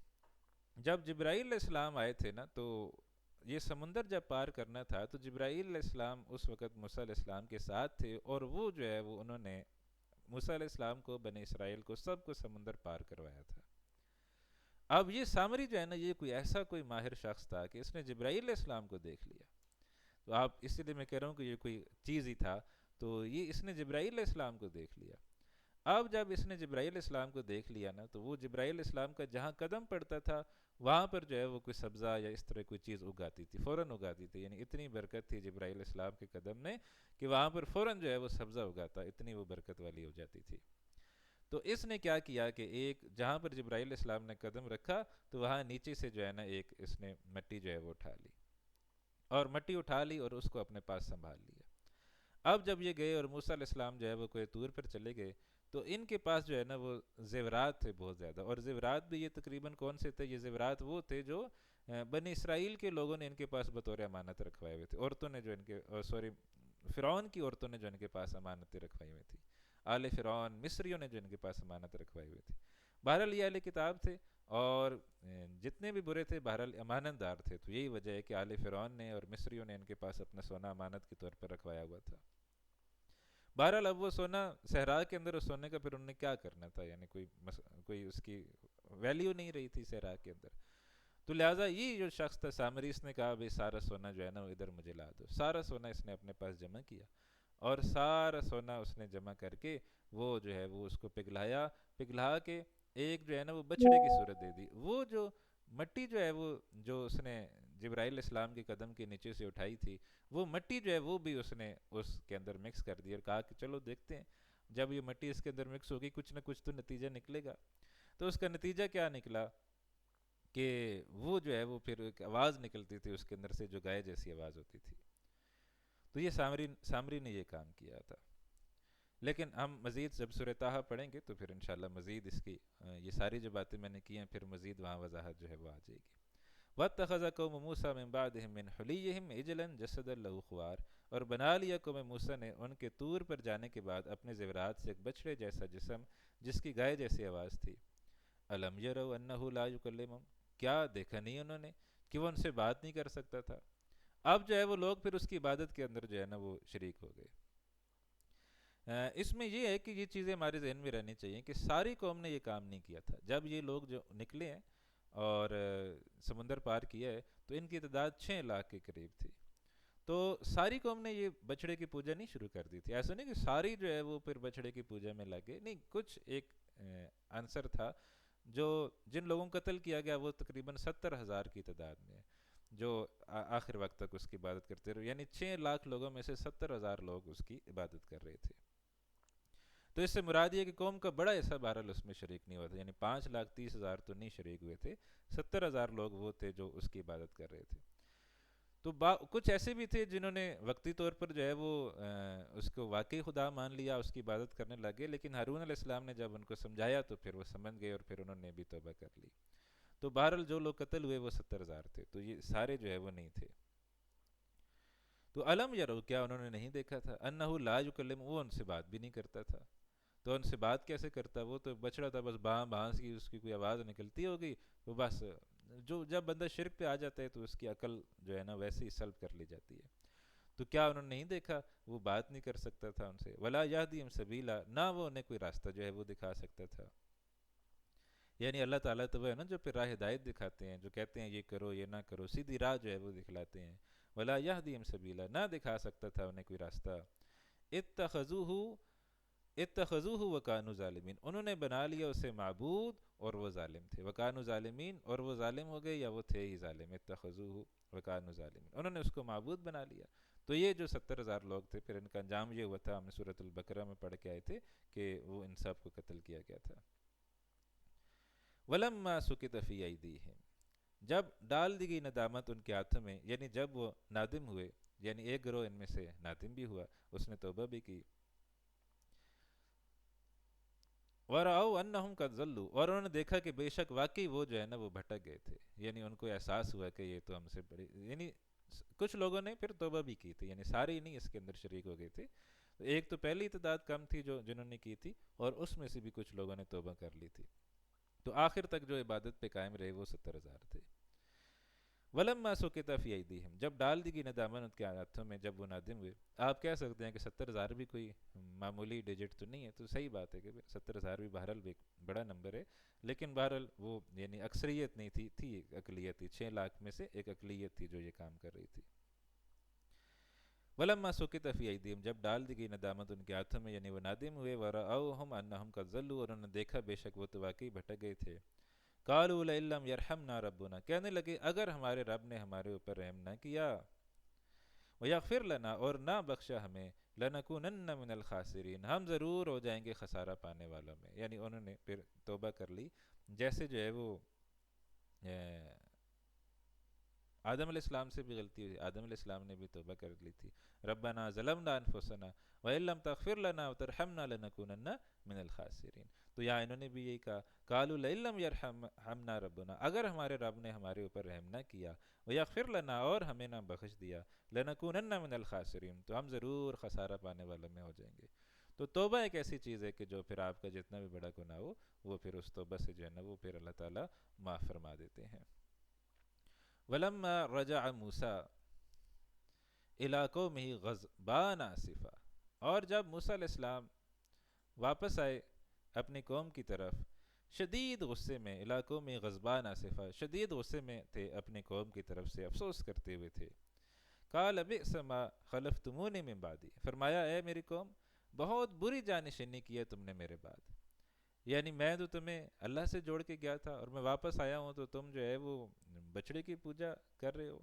جب جبرائیل علیہ السلام آئے تھے نا تو یہ سمندر جب پار کرنا تھا تو جبرائیل علیہ السلام اس وقت موسیٰ علیہ السلام کے ساتھ تھے، اور وہ جو ہے وہ انہوں نے موسیٰ علیہ السلام کو، بنی اسرائیل کو، سب کو سمندر پار کروایا تھا. اب یہ سامری جو ہے نا یہ کوئی ایسا کوئی ماہر شخص تھا کہ اس نے جبرائیل علیہ السلام کو دیکھ لیا. تو آپ اسی لیے میں کہہ رہا ہوں کہ یہ کوئی چیز ہی تھا، تو یہ اس نے جبرائیل علیہ السلام کو دیکھ لیا. اب جب اس نے جبرائیل علیہ السلام کو دیکھ لیا نا تو وہ جبرائیل علیہ السلام کا جہاں قدم پڑتا تھا وہاں پر جو ہے وہ کوئی سبزہ یا اس طرح کوئی چیز اگاتی تھی، فوراً اگاتی تھی. یعنی اتنی برکت تھی جبرائیل علیہ السلام کے قدم میں کہ وہاں پر فوراً جو ہے وہ سبزہ اگاتا، اتنی وہ برکت والی ہو جاتی تھی. تو اس نے کیا کیا کہ ایک جہاں پر جبرائیل علیہ السلام نے قدم رکھا تو وہاں نیچے سے جو ہے نا ایک اس نے مٹی جو ہے وہ اٹھا لی، اور مٹی اٹھا لی اور اس کو اپنے پاس سنبھال لیا. اب جب یہ گئے اور موسیٰ علیہ السلام جو ہے وہ کوہ طور پر چلے گئے تو ان کے پاس جو ہے نا وہ زیورات تھے بہت زیادہ، اور زیورات بھی یہ تقریباً کون سے تھے؟ یہ زیورات وہ تھے جو بنی اسرائیل کے لوگوں نے ان کے پاس بطور امانت رکھوائے ہوئے تھے، عورتوں نے جو ان کے سوری فرعون کی عورتوں نے جو ان کے پاس امانتیں رکھوائی ہوئی تھی، آل فرعون مصریوں نے جو ان کے پاس امانت رکھوائی ہوئی تھی۔ بہرحال یہ اہل کتاب تھے اور جتنے بھی برے تھے بہرحال امانت دار تھے، تو یہی وجہ ہے کہ آل فرعون نے اور مصریوں نے ان کے پاس اپنا سونا امانت کے طور پر رکھوایا ہوا تھا۔ بہرحال اب وہ سونا صحرا کے اندر، اس سونے کا پھر انہوں نے کیا کرنا تھا، یعنی کوئی اس کی ویلیو نہیں رہی تھی صحرا کے اندر، تو لہٰذا یہ جو شخص تھا سامری، اس نے کہا بھائی سارا سونا جو ہے نا وہ ادھر مجھے لا دو۔ سارا سونا اس نے اپنے پاس جمع کیا اور سارا سونا اس نے جمع کر کے وہ جو ہے وہ اس کو پگھلا کے ایک جو ہے نا وہ بچڑے کی صورت دے دی۔ وہ جو مٹی جو ہے وہ جو اس نے جبرائیل علیہ السلام کے قدم کے نیچے سے اٹھائی تھی، وہ مٹی جو ہے وہ بھی اس نے اس کے اندر مکس کر دی اور کہا کہ چلو دیکھتے ہیں جب یہ مٹی اس کے اندر مکس ہوگی کچھ نہ کچھ تو نتیجہ نکلے گا۔ تو اس کا نتیجہ کیا نکلا کہ وہ جو ہے وہ پھر ایک آواز نکلتی تھی اس کے اندر سے جو گائے جیسی آواز ہوتی تھی۔ تو یہ سامری نے یہ کام کیا تھا، لیکن ہم مزید جب سورہ طٰہٰ پڑھیں گے تو پھر انشاءاللہ مزید اس کی یہ ساری جو باتیں میں نے کی ہیں پھر مزید وہاں وضاحت جو ہے وہ آ جائے گی۔ وَاتَّخَذَ قَوْمُ مُوسَىٰ مِن بَعْدِهِم مِّنْ حُلِيِّهِمْ عِجْلًا جَسَدًا لَّهُ خُوَارٌ، اور بنا لیا قوم موسیٰ نے ان کے طور پر جانے کے بعد اپنے زیورات سے ایک بچڑے جیسا جسم جس کی گائے جیسی آواز تھی۔ أَلَمْ يَرَوْا أَنَّهُ لَا يُكَلِّمُهُمْ، کیا دیکھا نہیں انہوں نے کہ وہ ان سے بات نہیں کر سکتا تھا۔ اب جو ہے وہ لوگ پھر اس کی عبادت کے اندر جو ہے نا وہ شریک ہو گئے۔ اس میں یہ ہے کہ یہ چیزیں ہمارے ذہن میں رہنی چاہیے کہ ساری قوم نے یہ کام نہیں کیا تھا۔ جب یہ لوگ جو نکلے ہیں اور سمندر پار کیا ہے تو ان کی تعداد 6 لاکھ کے قریب تھی، تو ساری قوم نے یہ بچڑے کی پوجا نہیں شروع کر دی تھی۔ ایسا نہیں کہ ساری جو ہے وہ پھر بچڑے کی پوجا میں لگے، نہیں، کچھ ایک عنصر تھا جو جن لوگوں کو قتل کیا گیا وہ تقریباً 70,000 کی تعداد میں، جو آخر وقت تک اس کی عبادت کرتے رہے، یعنی 6 لاکھ لوگوں میں سے 70,000 لوگ اس کی عبادت کر رہے تھے۔ تو اس سے مراد یہ کہ قوم کا بڑا حصہ بہرحال اس میں شریک نہیں ہوا تھا، یعنی 5,30,000 تو نہیں شریک ہوئے تھے، 70,000 لوگ وہ تھے جو اس کی عبادت کر رہے تھے۔ تو کچھ ایسے بھی تھے جنہوں نے وقتی طور پر جو ہے وہ اس کو واقعی خدا مان لیا، اس کی عبادت کرنے لگے، لیکن ہارون علیہ السلام نے جب ان کو سمجھایا تو پھر وہ سمجھ گئے اور پھر انہوں نے بھی توبہ کر لی۔ تو بہرحال جو لوگ قتل ہوئے وہ 70,000 تھے، تو یہ سارے جو ہے وہ نہیں تھے۔ تو علم یرو، کیا انہوں نے نہیں دیکھا تھا، انہ لا یکلم، وہ ان سے بات بھی نہیں کرتا تھا۔ تو ان سے بات کیسے کرتا؟ وہ تو بچڑا تھا، بس بانس کی اس کی کوئی آواز نکلتی ہوگی، وہ بس جو جب بندہ شرک پہ آ جاتا ہے تو اس کی عقل جو ہے نا ویسے ہی سلب کر لی جاتی ہے۔ تو کیا انہوں نے نہیں دیکھا؟ وہ بات نہیں کر سکتا تھا ان سے، ولا یہدیہم سبیلا، نہ وہ انہیں کوئی راستہ جو ہے وہ دکھا سکتا تھا۔ یعنی اللہ تعالیٰ تو وہ ہے نا جو پھر راہ ہدایت دکھاتے ہیں، جو کہتے ہیں یہ کرو یہ نہ کرو، سیدھی راہ جو ہے وہ دکھلاتے ہیں۔ ولا یہدیہم سبیلا، نہ دکھا سکتا تھا انہیں کوئی راستہ۔ اتخذوہ وکانوا ظالمین، انہوں نے بنا لیا اسے معبود اور وہ ظالم تھے۔ وکانوا ظالمین، اور وہ ظالم ہو گئے یا وہ تھے ہی ظالم۔ اتخذوہ وکانوا ظالمین، انہوں نے اس کو معبود بنا لیا۔ تو یہ جو 70,000 لوگ تھے پھر ان کا انجام یہ ہوا تھا، ہم نے سورۃ البقرہ میں پڑھ کے آئے تھے کہ وہ ان سب کو قتل کیا گیا تھا۔ وَلَمَّا سُقِطَ فِي أَيْدِيهِمْ، جب ڈال دی گئی ندامت ان کے ہاتھوں میں، یعنی جب وہ نادم ہوئے، یعنی ایک گروہ ان میں سے نادم بھی ہوا، اس نے توبہ بھی کی۔ وَرَأَوْا أَنَّهُمْ قَدْ ضَلُّوا، اور انہوں نے دیکھا کہ بے شک واقعی وہ جو ہے نا وہ بھٹک گئے تھے، یعنی ان کو احساس ہوا کہ یہ تو ہم سے بڑی، یعنی کچھ لوگوں نے پھر توبہ بھی کی تھی، یعنی سارے ہی نہیں اس کے اندر شریک ہو گئے تھے۔ ایک تو پہلی تعداد کم تھی جنہوں نے کی تھی، اور اس میں سے بھی کچھ لوگوں نے توبہ کر لی تھی، تو آخر تک جو عبادت پہ قائم رہے وہ 70,000 تھے۔ وَلَمَّا سُقِطَ فِي أَيْدِيهِمْ، جب ڈال دی گئی ندامت ان کے ہاتھوں میں، جب وہ نادم ہوئے۔ آپ کہہ سکتے ہیں کہ 70,000 بھی کوئی معمولی ڈیجٹ تو نہیں ہے، تو صحیح بات ہے کہ 70,000 بھی بہرحال ایک بڑا نمبر ہے، لیکن بہرحال وہ یعنی اکثریت نہیں تھی ایک اقلیت تھی، 6 لاکھ میں سے ایک اقلیت تھی جو یہ کام کر رہی تھی۔ وَلَمَّا سُقِطَ فِي أَيْدِيهِمْ، جب ڈال دی گئی ندامت ان کے ہاتھوں میں، یعنی وہ نادم ہوئے۔ وَرَأَوْهُمْ أَنَّهُمْ قَدْ ضَلُّوا، اور انہوں نے دیکھا بے شک وہ تو واقعی بھٹک گئے تھے۔ قَالُوا لَئِن لَّمْ يَرْحَمْنَا رَبُّنَا، کہنے لگے اگر ہمارے رب نے ہمارے اوپر رحم نہ کیا، وَيَغْفِرْ لَنَا، اور نہ بخشا ہمیں، لَنَكُونَنَّ مِنَ الْخَاسِرِينَ، ہم ضرور ہو جائیں گے خسارہ پانے والوں میں۔ یعنی انہوں نے پھر توبہ کر لی، جیسے جو ہے وہ آدم علیہ السلام سے بھی غلطی ہوئی، آدم علیہ السلام نے بھی توبہ کر لی تھی، ربنا ظلمنا انفسنا وان لم تغفر لنا وترحمنا لنکونن من الخاسرین. تو یہاں انہوں نے بھی یہی کہا، قالوا لئن لم یرحمنا ربنا، اگر ہمارے رب نے ہمارے اوپر رحم نہ کیا، ویغفر لنا، اور ہمیں نہ بخش دیا، لنکونن من الخاسرین، تو ہم ضرور خسارہ پانے والوں میں ہو جائیں گے. تو توبہ ایک ایسی چیز ہے کہ جو پھر آپ کا جتنا بھی بڑا گناہ ہو وہ پھر اس توبہ سے جو ہے نا وہ پھر اللہ تعالیٰ معاف فرما دیتے ہیں. وَلَمَّا رَجَعَ مُوسَىٰ إِلَىٰ قَوْمِهِ غَضْبَانَ آسِفًا، اور جب موسیٰ علیہ السلام واپس آئے اپنی قوم کی طرف شدید غصے میں، إِلَىٰ قَوْمِهِ غَضْبَانَ آسِفًا، شدید غصے میں تھے اپنی قوم کی طرف سے افسوس کرتے ہوئے تھے. قَالَ بِئْسَ مَا خَلَفْتُمُونِي مِن بَعْدِي، فرمایا اے میری قوم، بہت بری جانشینی کی ہے تم نے میرے بعد. یعنی میں تو تمہیں اللہ سے جوڑ کے گیا تھا اور میں واپس آیا ہوں تو تم جو ہے وہ بچڑے کی پوجا کر رہے ہو.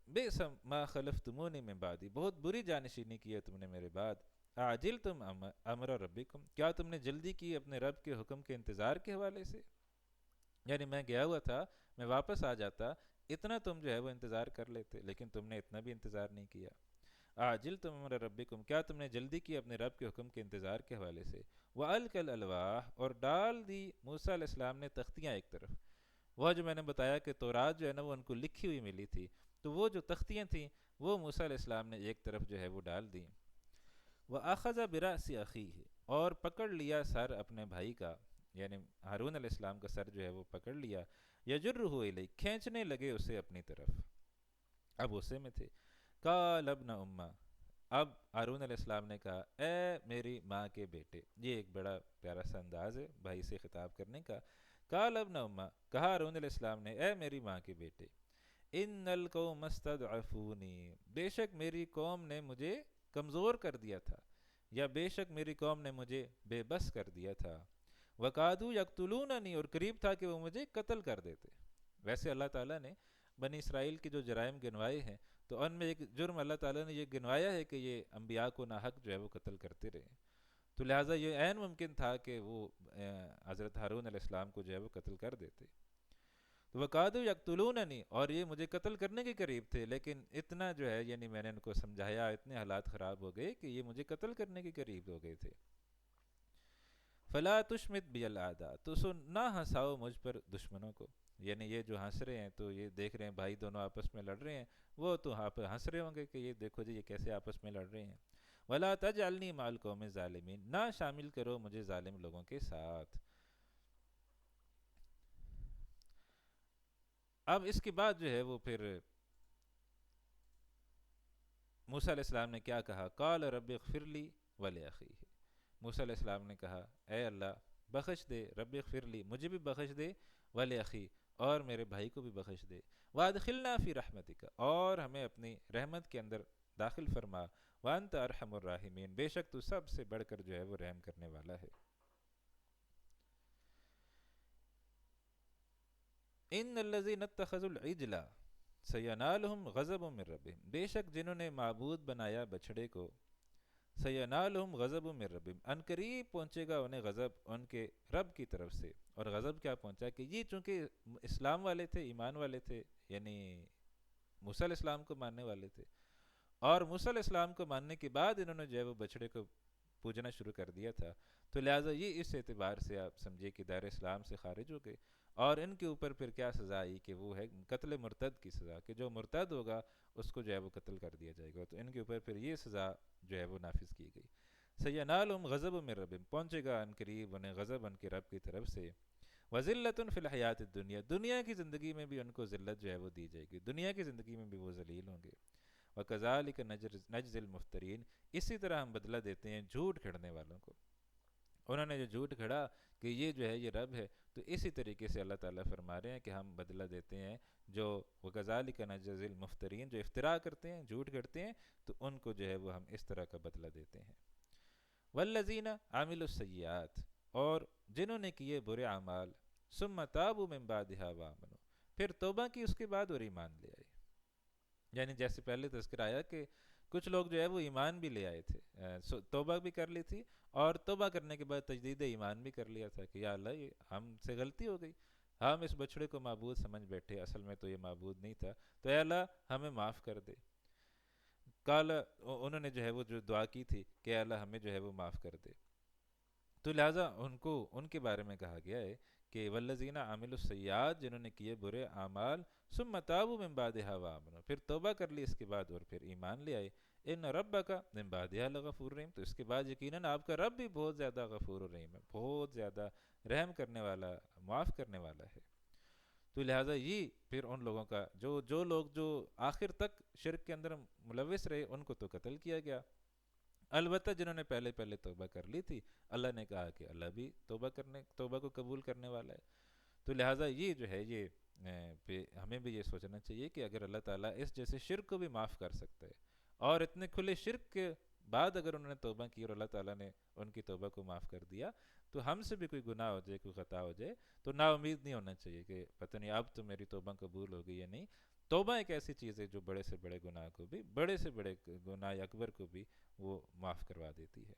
بئس ما خلفتمونی من بعدی، بہت بری جانشینی کی ہے تم نے میرے بعد. عاجلتم امر ربکم، کیا تم نے جلدی کی اپنے رب کے حکم کے انتظار کے حوالے سے. یعنی میں گیا ہوا تھا، میں واپس آ جاتا، اتنا تم جو ہے وہ انتظار کر لیتے، لیکن تم نے اتنا بھی انتظار نہیں کیا. عاجلتم امر ربکم، کیا تم نے جلدی کی اپنے رب کے حکم کے انتظار کے حوالے سے. وَأَلْقَى الْأَلْوَاحَ، اور ڈال دی موسیٰ علیہ السلام نے تختیاں ایک طرف. وہ جو میں نے بتایا کہ تورات جو ہے نا وہ ان کو لکھی ہوئی ملی تھی، تو وہ جو تختیاں تھیں وہ موسیٰ علیہ السلام نے ایک طرف جو ہے وہ ڈال دیں. وَأَخَذَ بِرَأْسِ أَخِيهِ، اور پکڑ لیا سر اپنے بھائی کا، یعنی ہارون علیہ السلام کا سر جو ہے وہ پکڑ لیا. يَجُرُّهُ إِلَيْهِ، کھینچنے لگے اسے اپنی طرف. اب غصے میں تھے. قَالَ ابْنَ أُمَّ، اب ہارون علیہ السلام نے کہا اے میری ماں کے بیٹے. یہ ایک بڑا پیارا سا انداز ہے بھائی سے خطاب کرنے کا. قال ابن امّا، کہا ہارون علیہ السلام نے اے میری ماں کے بیٹے، ان القوم استضعفونی، بے شک میری قوم نے مجھے کمزور کر دیا تھا، یا بے شک میری قوم نے مجھے بے بس کر دیا تھا. وقادوا یقتلوننی، اور قریب تھا کہ وہ مجھے قتل کر دیتے. ویسے اللہ تعالیٰ نے بنی اسرائیل کی جو جرائم گنوائے ہیں تو ان میں ایک جرم اللہ تعالیٰ نے یہ گنوایا ہے کہ یہ انبیاء کو ناحق جو ہے وہ قتل کرتے رہے. تو لہٰذا یہ عین ممکن تھا کہ وہ حضرت ہارون علیہ السلام کو جو ہے وہ قتل کر دیتے. تو وقادوا یقتلوننی، اور یہ مجھے قتل کرنے کے قریب تھے، لیکن اتنا جو ہے یعنی میں نے ان کو سمجھایا، اتنے حالات خراب ہو گئے کہ یہ مجھے قتل کرنے کے قریب ہو گئے تھے. فلا تشمت بی الاعداء، تو نہ ہنساؤ مجھ پر دشمنوں کو. یعنی یہ جو ہنس رہے ہیں تو یہ دیکھ رہے ہیں بھائی دونوں آپس میں لڑ رہے ہیں، وہ تو ہنس رہے ہوں گے کہ یہ دیکھو جی یہ کیسے آپس میں لڑ رہے ہیں. ولا تجعلنی مع القوم الظالمین، نہ شامل کرو مجھے ظالم لوگوں کے ساتھ. اب اس کے بعد جو ہے وہ پھر موسیٰ علیہ السلام نے کیا کہا، قال رب اغفر لی ولأخی، موسیٰ علیہ السلام نے کہا اے اللہ بخش دے، رب اغفر لی، مجھے بھی بخش دے، ولأخی، اور میرے بھائی کو بھی بخش دے. وادخلنا فی رحمتک، اور ہمیں اپنی رحمت کے اندر داخل فرما. وانت ارحم الراحمین، بے شک تو سب سے بڑھ کر جو ہے وہ رحم کرنے والا ہے. ان الذین اتخذوا العجل سینالہم غضب من ربہم، بے شک جنہوں نے معبود بنایا بچھڑے کو، سینالہم غضب من ربہم، ان قریب پہنچے گا انہیں غضب ان کے رب کی طرف سے. اور غضب کیا پہنچا کہ یہ چونکہ اسلام والے تھے، ایمان والے تھے، یعنی موسیٰ علیہ السلام کو ماننے والے تھے، اور موسیٰ علیہ السلام کو ماننے کے بعد انہوں نے جو ہے وہ بچھڑے کو پوجنا شروع کر دیا تھا. تو لہٰذا یہ اس اعتبار سے آپ سمجھے کہ دائرہ اسلام سے خارج ہو گئے. اور ان کے اوپر پھر کیا سزا آئی کہ وہ ہے قتل مرتد کی سزا، کہ جو مرتد ہوگا اس کو جو ہے وہ قتل کر دیا جائے گا. تو ان کے اوپر پھر یہ سزا جو ہے وہ نافذ کی گئی. سینالہم غضب من ربہم، پہنچے گا ان قریب انہیں غضب ان کے رب کی طرف سے. وذلۃ فی الحیات الدنیا، دنیا کی زندگی میں بھی ان کو ذلت جو ہے وہ دی جائے گی، دنیا کی زندگی میں بھی وہ ذلیل ہوں گے. وکذالک نجزی المفترین، اسی طرح ہم بدلہ دیتے ہیں جھوٹ کھڑنے والوں کو. انہوں نے جو جھوٹ کھڑا کہ یہ جو ہے یہ رب ہے، تو اسی طریقے سے اللہ تعالیٰ فرما رہے ہیں کہ ہم بدلہ دیتے ہیں جو وکذالک نجزی المفترین، جو افتراء کرتے ہیں، جھوٹ کھڑتے ہیں، تو ان کو جو ہے وہ ہم اس طرح کا بدلہ دیتے ہیں. والذین عملوا السیئات، اور جنہوں نے کیے برے اعمال، ثم تابوا من بعدها وآمنوا، پھر توبہ کی اس کے بعد اور ایمان لے آئے. یعنی جیسے پہلے تذکرہ آیا کہ کچھ لوگ جو ہے وہ ایمان بھی لے آئے تھے، توبہ بھی کر لی تھی، اور توبہ کرنے کے بعد تجدید ایمان بھی کر لیا تھا کہ یا اللہ یہ ہم سے غلطی ہو گئی، ہم اس بچڑے کو معبود سمجھ بیٹھے، اصل میں تو یہ معبود نہیں تھا، تو اے اللہ ہمیں معاف کر دے۔ کال انہوں نے جو ہے وہ جو دعا کی تھی کہ اے اللہ ہمیں جو ہے وہ معاف کر دے، تو لہٰذا ان کو ان کے بارے میں کہا گیا ہے کہ والذین عاملوا السیئات، جنہوں نے کیے برے اعمال، ثم تابوا من بعدها وآمنوا، پھر توبہ کر لی اس کے بعد اور پھر ایمان لے آئے، ان ربک من بعدها لغفور رحیم، تو اس کے بعد یقیناً آپ کا رب بھی بہت زیادہ غفور و رحیم ہے، بہت زیادہ رحم کرنے والا، معاف کرنے والا ہے۔ تو لہٰذا یہ پھر ان لوگوں کا جو لوگ جو آخر تک شرک کے اندر ملوث رہے ان کو تو قتل کیا گیا، البتہ جنہوں نے پہلے پہلے توبہ کر لی تھی اللہ نے کہا کہ اللہ بھی توبہ کو قبول کرنے والا ہے۔ تو لہٰذا یہ جو ہے یہ ہمیں بھی یہ سوچنا چاہیے کہ اگر اللہ تعالیٰ اس جیسے شرک کو بھی معاف کر سکتا ہے، اور اتنے کھلے شرک کے بعد اگر انہوں نے توبہ کی اور اللہ تعالیٰ نے ان کی توبہ کو معاف کر دیا، تو ہم سے بھی کوئی گناہ ہو جائے، کوئی خطا ہو جائے تو نا امید نہیں ہونا چاہیے کہ پتہ نہیں اب تو میری توبہ قبول ہوگی یا نہیں۔ توبہ ایک ایسی چیز ہے جو بڑے سے بڑے گناہ کو بھی، بڑے سے بڑے گناہ اکبر کو بھی وہ معاف کروا دیتی ہے۔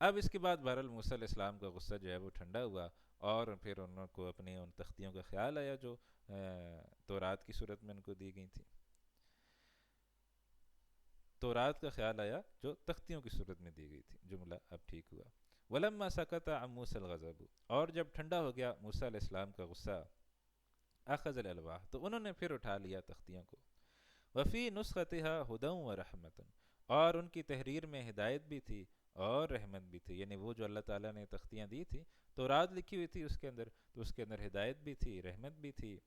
اب اس کے بعد بہرحال موسیٰ علیہ السلام کا غصہ جو ہے وہ ٹھنڈا ہوا، اور پھر انہوں کو اپنی ان تختیوں کا خیال آیا جو تورات کی صورت میں ان کو دی گئی تھی، تورات کا خیال آیا جو تختیوں کی صورت میں دی گئی تھی، جملہ اب ٹھیک ہوا۔ وَلَمَّا سَكَتَ عَن مُوسَى الْغَضَبُ، اور جب ٹھنڈا ہو گیا موسیٰ علیہ السلام کا غصہ، أَخَذَ الْأَلْوَاحَ، تو انہوں نے پھر اٹھا لیا تختیوں کو، وفی نسختها ہدی ورحمۃ، اور ان کی تحریر میں ہدایت بھی تھی اور رحمت بھی تھی، یعنی وہ جو اللہ تعالیٰ نے تختیاں دی تھی تورات لکھی ہوئی تھی اس کے اندر، تو اس کے اندر ہدایت بھی تھی، رحمت بھی تھی،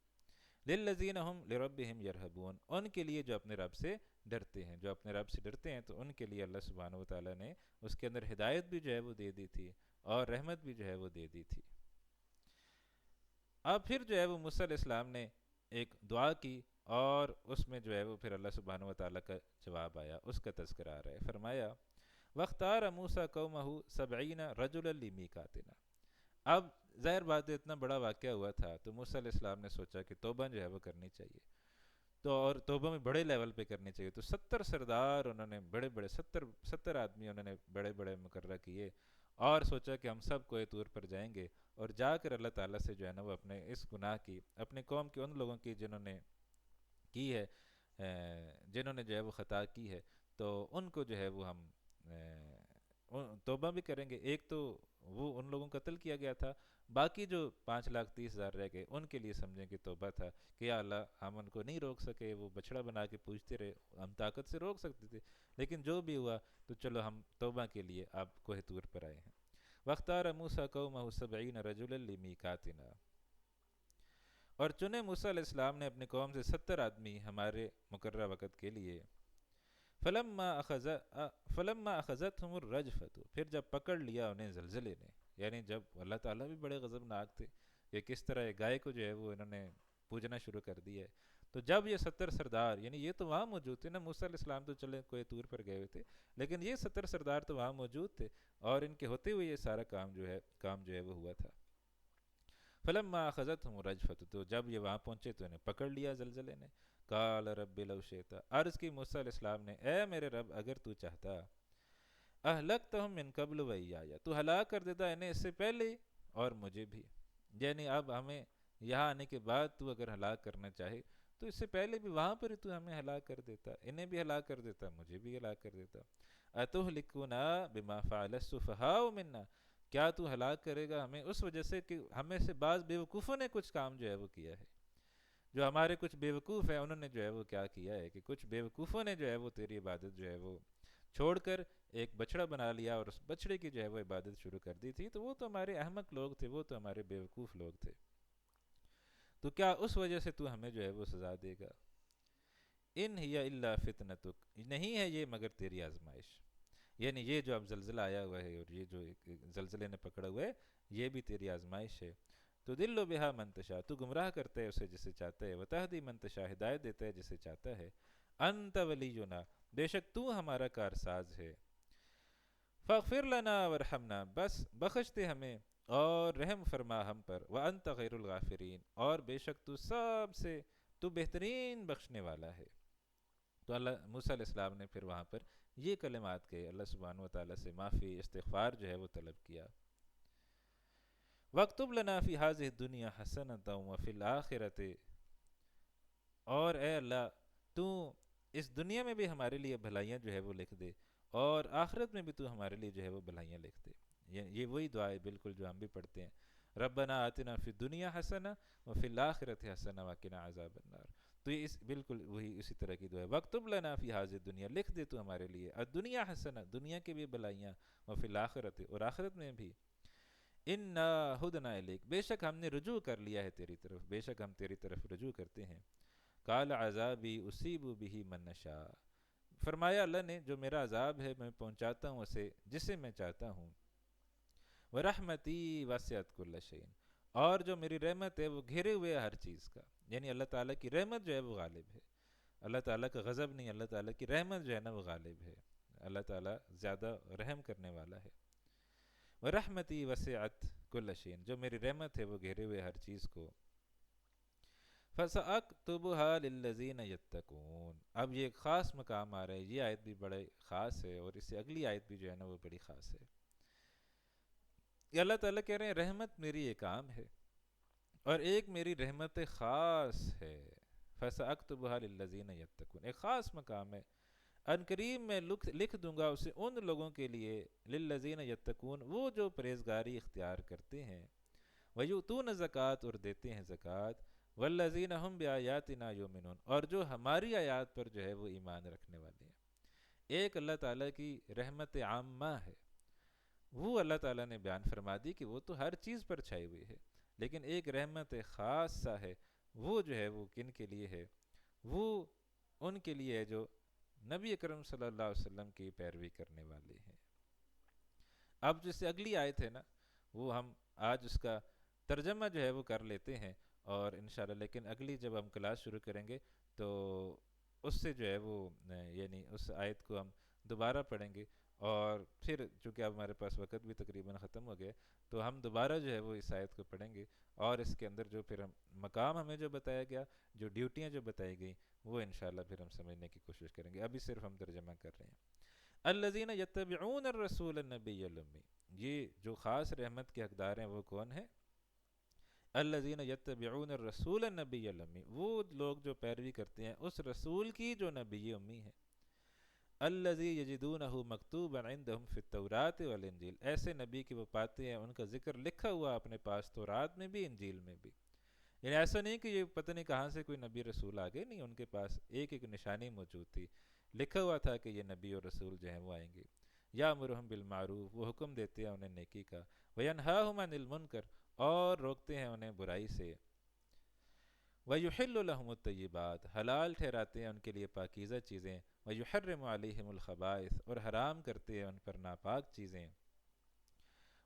للذین ہم لربہم یرہبون، ان کے لیے جو اپنے رب سے ڈرتے ہیں، جو اپنے رب سے ڈرتے ہیں تو ان کے لیے اللہ سبحانہ و تعالیٰ نے اس کے اندر ہدایت بھی جو ہے وہ دے دی تھی اور رحمت بھی جو ہے وہ دے دی تھی۔ اب پھر جو ہے وہ موسیٰ علیہ السلام نے ایک دعا کی، اور اس میں جو ہے وہ پھر اللہ سبحانہ و تعالیٰ کا جواب آیا، اس کا تذکرہ آ رہا ہے۔ فرمایا وَاخْتَارَ مُوسَىٰ قَوْمَهُ 70 رَجُلًا لِمِيقَاتِنَا، اب ظاہر بات ہے اتنا بڑا واقعہ ہوا تھا تو موسیٰ علیہ السلام نے سوچا کہ توبہ جو ہے وہ کرنی چاہیے، تو اور توبہ میں بڑے لیول پہ کرنی چاہیے، تو 70 سردار انہوں نے بڑے بڑے 70 آدمی انہوں نے بڑے بڑے مقررہ کیے، اور سوچا کہ ہم سب کوہ طور پر جائیں گے اور جا کر اللہ تعالیٰ سے جو ہے نا وہ اپنے اس گناہ کی، اپنے قوم کے ان لوگوں کی جنہوں نے کی ہے، جنہوں نے جو ہے وہ خطا کی ہے، تو ان کو جو ہے وہ ہم توبہ بھی کریں گے۔ ایک تو وہ ان لوگوں کو قتل کیا گیا تھا، باقی جو 5,30,000 رہ گئے ان کے لیے سمجھیں کہ توبہ تھا کہ یا اللہ ہم ان کو نہیں روک سکے، وہ بچڑا بنا کے پوچھتے رہے، ہم طاقت سے روک سکتے تھے لیکن جو بھی ہوا تو چلو ہم توبہ کے لیے آپ کوہ طور پر آئے ہیں۔ وَاخْتَارَ مُوسَىٰ قَوْمَهُ 70 رَجُلًا لِمِيقَاتِنَا، اور چنے موسیٰ علیہ السلام نے اپنے قوم سے 70 آدمی ہمارے مقررہ وقت کے لیے۔ فلما اخذتهم الرجفة، پھر جب پکڑ لیا انہیں زلزلے نے، یعنی جب اللہ تعالیٰ بھی بڑے غضبناک تھے کہ کس طرح ایک گائے کو جو ہے وہ انہوں نے پوجنا شروع کر دیا ہے، تو جب یہ 70 سردار، یعنی یہ تو وہاں موجود تھے نا، موسیٰ علیہ السلام تو چلے کوہ طور پر گئے ہوئے تھے لیکن یہ 70 سردار تو وہاں موجود تھے، اور ان کے ہوتے ہوئے یہ سارا کام جو ہے وہ ہوا تھا۔ فلما اخذتهم الرجفة، تو جب یہ وہاں پہنچے تو انہیں پکڑ لیا زلزلے نے۔ قال رب لو شئت، عرض کی موسیٰ علیہ السلام نے اے میرے رب اگر تو چاہتا، اہلکتہم من قبل وایایا، تو ہلاک کر دیتا انہیں اس سے پہلے اور مجھے بھی، یعنی اب ہمیں یہاں آنے کے بعد تو اگر ہلاک کرنا چاہے تو اس سے پہلے بھی وہاں پر تو ہمیں ہلاک کر دیتا، انہیں بھی ہلاک کر دیتا، مجھے بھی ہلاک کر دیتا۔ اتہلکنا بما فعل السفہاء منا، کیا تو ہلاک کرے گا ہمیں اس وجہ سے کہ ہمیں سے بعض بیوقوفوں نے کچھ کام جو ہے وہ کیا ہے، جو ہمارے کچھ بیوقوف ہیں انہوں نے جو ہے وہ کیا کیا ہے کہ کچھ بیوقوفوں نے جو ہے وہ تیری عبادت جو ہے وہ چھوڑ کر ایک بچڑا بنا لیا اور اس بچڑے کی جو ہے وہ عبادت شروع کر دی تھی، تو وہ تو ہمارے احمق لوگ تھے، وہ تو ہمارے بیوقوف لوگ تھے، تو کیا اس وجہ سے تو ہمیں جو ہے وہ سزا دے گا؟ ان ہی الا فتنتک، نہیں ہے یہ مگر تیری آزمائش، یعنی یہ جو اب زلزلہ آیا ہوا ہے اور یہ جو زلزلے نے پکڑا ہوا ہے یہ بھی تیری آزمائش ہے۔ تو دل و بہا منتشا، تو گمراہ کرتا ہے اسے جسے چاہتا ہے، وتہدی منتشا، ہدایت دیتا ہے جسے چاہتا ہے، انت ولینا، بے شک تو ہمارا کارساز ہے، فاغفر لنا ورحمنا، بس بخش دے ہمیں اور رحم فرما ہم پر، وانت خیر الغافرین، اور بے شک تو سب سے تو بہترین بخشنے والا ہے۔ تو اللہ موسیٰ علیہ السلام نے پھر وہاں پر یہ کلمات کہے، اللہ سبحانہ و تعالیٰ سے معافی استغفار جو ہے وہ طلب کیا۔ وَاكْتُبْ لَنَا فِي هَذِهِ الدُّنْيَا حَسَنَةً وَفِي الْآخِرَةِ، اور اے اللہ تو اس دنیا میں بھی ہمارے لیے بھلائیاں جو ہے وہ لکھ دے، اور آخرت میں بھی تو ہمارے لیے جو ہے وہ بھلائیاں لکھ دے۔ یہ وہی دعا ہے بالکل جو ہم بھی پڑھتے ہیں، ربنا آتنا فی الدنیا حسنہ وفی الآخرۃ حسنہ وقنا عذاب النار۔ تو یہ بالکل وہی اسی طرح کی دعا ہے، وَاكْتُبْ لَنَا فِي هَذِهِ الدُّنْيَا، لکھ دے تو ہمارے لیے الدنیا حسنہ، دنیا کی بھی بھلائیاں، وفی الآخرۃ، اور آخرت میں بھی، انا ہدنا الیک، بے شک ہم نے رجوع کر لیا ہے تیری طرف، بے شک ہم تیری طرف رجوع کرتے ہیں۔ قال عذابی اصیب بہ من نشاء، فرمایا اللہ نے جو میرا عذاب ہے میں پہنچاتا ہوں اسے جسے میں چاہتا ہوں، ورحمتی وسعت کل شیء، اور جو میری رحمت ہے وہ گھیرے ہوئے ہر چیز کا، یعنی اللہ تعالیٰ کی رحمت جو ہے وہ غالب ہے، اللہ تعالیٰ کا غضب نہیں، اللہ تعالیٰ کی رحمت جو ہے نا وہ غالب ہے، اللہ تعالیٰ زیادہ رحم کرنے والا ہے۔ ورحمتی وسعت کل شیء، جو میری رحمت ہے وہ گھیرے ہوئے ہر چیز کو، فَسَأَكْتُبُهَا لِلَّذِينَ يَتَّقُونَ، اب یہ ایک خاص مقام آ رہا ہے، یہ آیت بھی بڑے خاص ہے، اور اس سے اگلی آیت بھی جو ہے نا وہ بڑی خاص ہے۔ یہ اللہ تعالیٰ کہہ رہے ہیں رحمت میری ایک عام ہے، اور ایک میری رحمت خاص ہے، فَسَأَكْتُبُهَا لِلَّذِينَ يَتَّقُونَ، ایک خاص مقام ہے، ان قریب میں لکھ دوں گا اسے ان لوگوں کے لیے، لِلَّذِينَ يَتَّقُونَ، وہ جو پرہیزگاری اختیار کرتے ہیں، وَيُؤْتُونَ الزَّكَاةَ، اور دیتے ہیں زکوٰۃ، وَالَّذِينَ هُمْ بِآيَاتِنَا يُؤْمِنُونَ، اور جو ہماری آیات پر جو ہے وہ ایمان رکھنے والے ہیں۔ ایک اللہ تعالیٰ کی رحمت عامہ ہے، وہ اللہ تعالیٰ نے بیان فرما دی کہ وہ تو ہر چیز پر چھائی ہوئی ہے، لیکن ایک رحمت خاصہ ہے، وہ جو ہے وہ کن کے لیے ہے؟ وہ ان کے لیے ہے جو نبی اکرم صلی اللہ علیہ وسلم کی پیروی کرنے والے ہیں۔ اب جس سے اگلی آیت ہے نا، وہ ہم آج اس کا ترجمہ جو ہے وہ کر لیتے ہیں، اور انشاءاللہ لیکن اگلی جب ہم کلاس شروع کریں گے تو اس سے جو ہے وہ یعنی اس آیت کو ہم دوبارہ پڑھیں گے، اور پھر چونکہ اب ہمارے پاس وقت بھی تقریباً ختم ہو گیا، تو ہم دوبارہ جو ہے وہ اس آیت کو پڑھیں گے، اور اس کے اندر جو پھر ہم مقام ہمیں جو بتایا گیا، جو ڈیوٹیاں جو بتائی گئیں، وہ انشاءاللہ پھر ہم سمجھنے کی کوشش کریں گے۔ ابھی صرف ہم ترجمہ کر رہے ہیں۔ الذین یتبعون الرسول النبی الامی، یہ جو خاص رحمت کے حقدار ہیں وہ کون ہیں؟ الذین یتبعون الرسول النبی الامی، وہ لوگ جو پیروی کرتے ہیں اس رسول کی جو نبی امی ہے، الذی یجدونہ مکتوبا عندہم فی التوراۃ والانجیل، ایسے نبی کہ وہ پاتے ہیں ان کا ذکر لکھا ہوا اپنے پاس تورات میں بھی انجیل میں بھی، یعنی ایسا نہیں کہ یہ پتہ نہیں کہاں سے کوئی نبی رسول آگے، نہیں، ان کے پاس ایک ایک نشانی موجود تھی، لکھا ہوا تھا کہ یہ نبی اور رسول جو ہیں وہ آئیں گے۔ یامرہم بالمعروف، وہ حکم دیتے ہیں انہیں نیکی کا، وینہاہم عن المنکر، اور روکتے ہیں انہیں برائی سے، وَيُحِلُّ لَهُمُ الطَّيِّبَاتِ، حلال ٹھہراتے ہیں ان کے لیے پاکیزہ چیزیں، وَيُحَرِّمُ عَلَيْهِمُ الْخَبَائِثَ، اور حرام کرتے ہیں ان پر ناپاک چیزیں،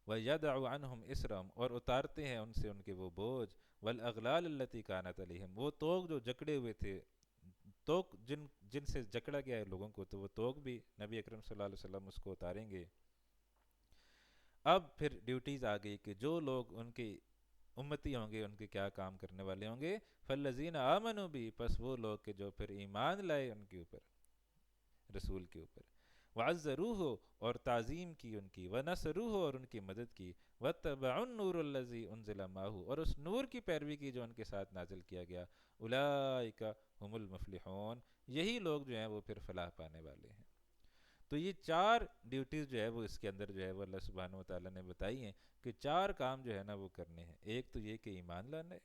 وَيَدَعُ عَنْهُمْ إِسْرَهُمْ، اور اتارتے ہیں ان سے ان کے وہ بوجھ، وَالْأَغْلَالَ الَّتِي كَانَتْ عَلَيْهِمْ، وہ توق جو جکڑے ہوئے تھے، توق جن سے جکڑا گیا ہے لوگوں کو، تو وہ توق بھی نبی اکرم صلی اللہ علیہ وسلم اس کو اتاریں گے۔ اب پھر ڈیوٹیز آ گئی کہ جو لوگ ان کے امتی ہوں گے ان کے کیا کام کرنے والے ہوں گے، فالذین آمنوا بھی، پس وہ لوگ کہ جو پھر ایمان لائے ان کے اوپر، رسول کے اوپر، وعزروہ، اور تعظیم کی ان کی، ونصروہ، اور ان کی مدد کی، واتبعوا النور الذی انزل معہ، اور اس نور کی پیروی کی جو ان کے ساتھ نازل کیا گیا، اولئک هم المفلحون، یہی لوگ جو ہیں وہ پھر فلاح پانے والے ہیں۔ تو یہ چار ڈیوٹیز جو ہے وہ اس کے اندر جو ہے وہ اللہ سبحانہ و تعالیٰ نے بتائی ہیں کہ چار کام جو ہے نا وہ کرنے ہیں۔ ایک تو یہ کہ ایمان لانا ہے،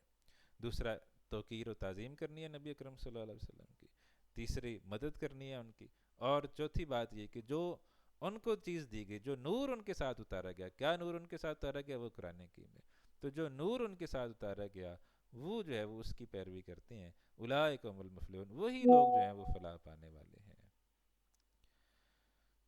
دوسرا توقیر و تعظیم کرنی ہے نبی اکرم صلی اللہ علیہ وسلم کی، تیسری مدد کرنی ہے ان کی، اور چوتھی بات یہ کہ جو ان کو چیز دی گئی، جو نور ان کے ساتھ اتارا گیا، کیا نور ان کے ساتھ اتارا گیا؟ وہ قرآن حکیم ہے، تو جو نور ان کے ساتھ اتارا گیا وہ جو ہے وہ اس کی پیروی کرتے ہیں، اولئک هم المفلحون، وہی لوگ جو ہیں وہ فلاح پانے والے ہیں۔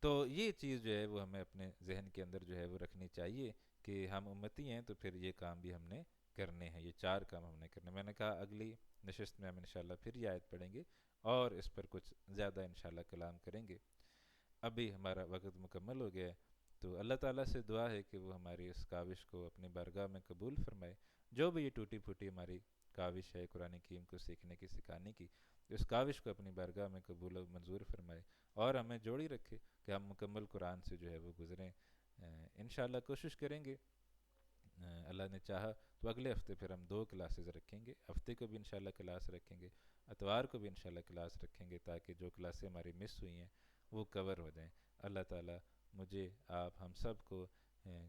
تو یہ چیز جو ہے وہ ہمیں اپنے ذہن کے اندر جو ہے وہ رکھنی چاہیے کہ ہم امتی ہیں تو پھر یہ کام بھی ہم نے کرنے ہیں، یہ چار کام ہم نے کرنے۔ میں نے کہا اگلی نشست میں ہم انشاءاللہ پھر یہ آیت پڑھیں گے اور اس پر کچھ زیادہ انشاءاللہ کلام کریں گے۔ ابھی ہمارا وقت مکمل ہو گیا ہے، تو اللہ تعالیٰ سے دعا ہے کہ وہ ہماری اس کاوش کو اپنی بارگاہ میں قبول فرمائے، جو بھی یہ ٹوٹی پھوٹی ہماری کاوش ہے قرآن حکیم کو سیکھنے کی، سکھانے کی، اس کاوش کو اپنی بارگاہ میں قبول و منظور فرمائے، اور ہمیں جوڑی رکھے کہ ہم مکمل قرآن سے جو ہے وہ گزریں۔ انشاءاللہ کوشش کریں گے اللہ نے چاہا تو اگلے ہفتے پھر ہم 2 کلاسز رکھیں گے، ہفتے کو بھی انشاءاللہ کلاس رکھیں گے، اتوار کو بھی انشاءاللہ کلاس رکھیں گے، تاکہ جو کلاسیں ہماری مس ہوئی ہیں وہ کور ہو جائیں۔ اللہ تعالیٰ مجھے، آپ، ہم سب کو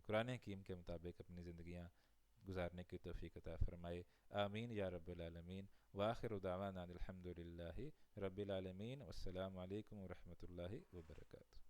قرآن حکیم کے مطابق اپنی زندگیاں گزارنے کی توفیق عطا فرمائے، آمین یا رب العالمین۔ وآخر دعوانا الحمد للہ رب العالمین، والسلام علیکم ورحمۃ اللہ وبرکاتہ۔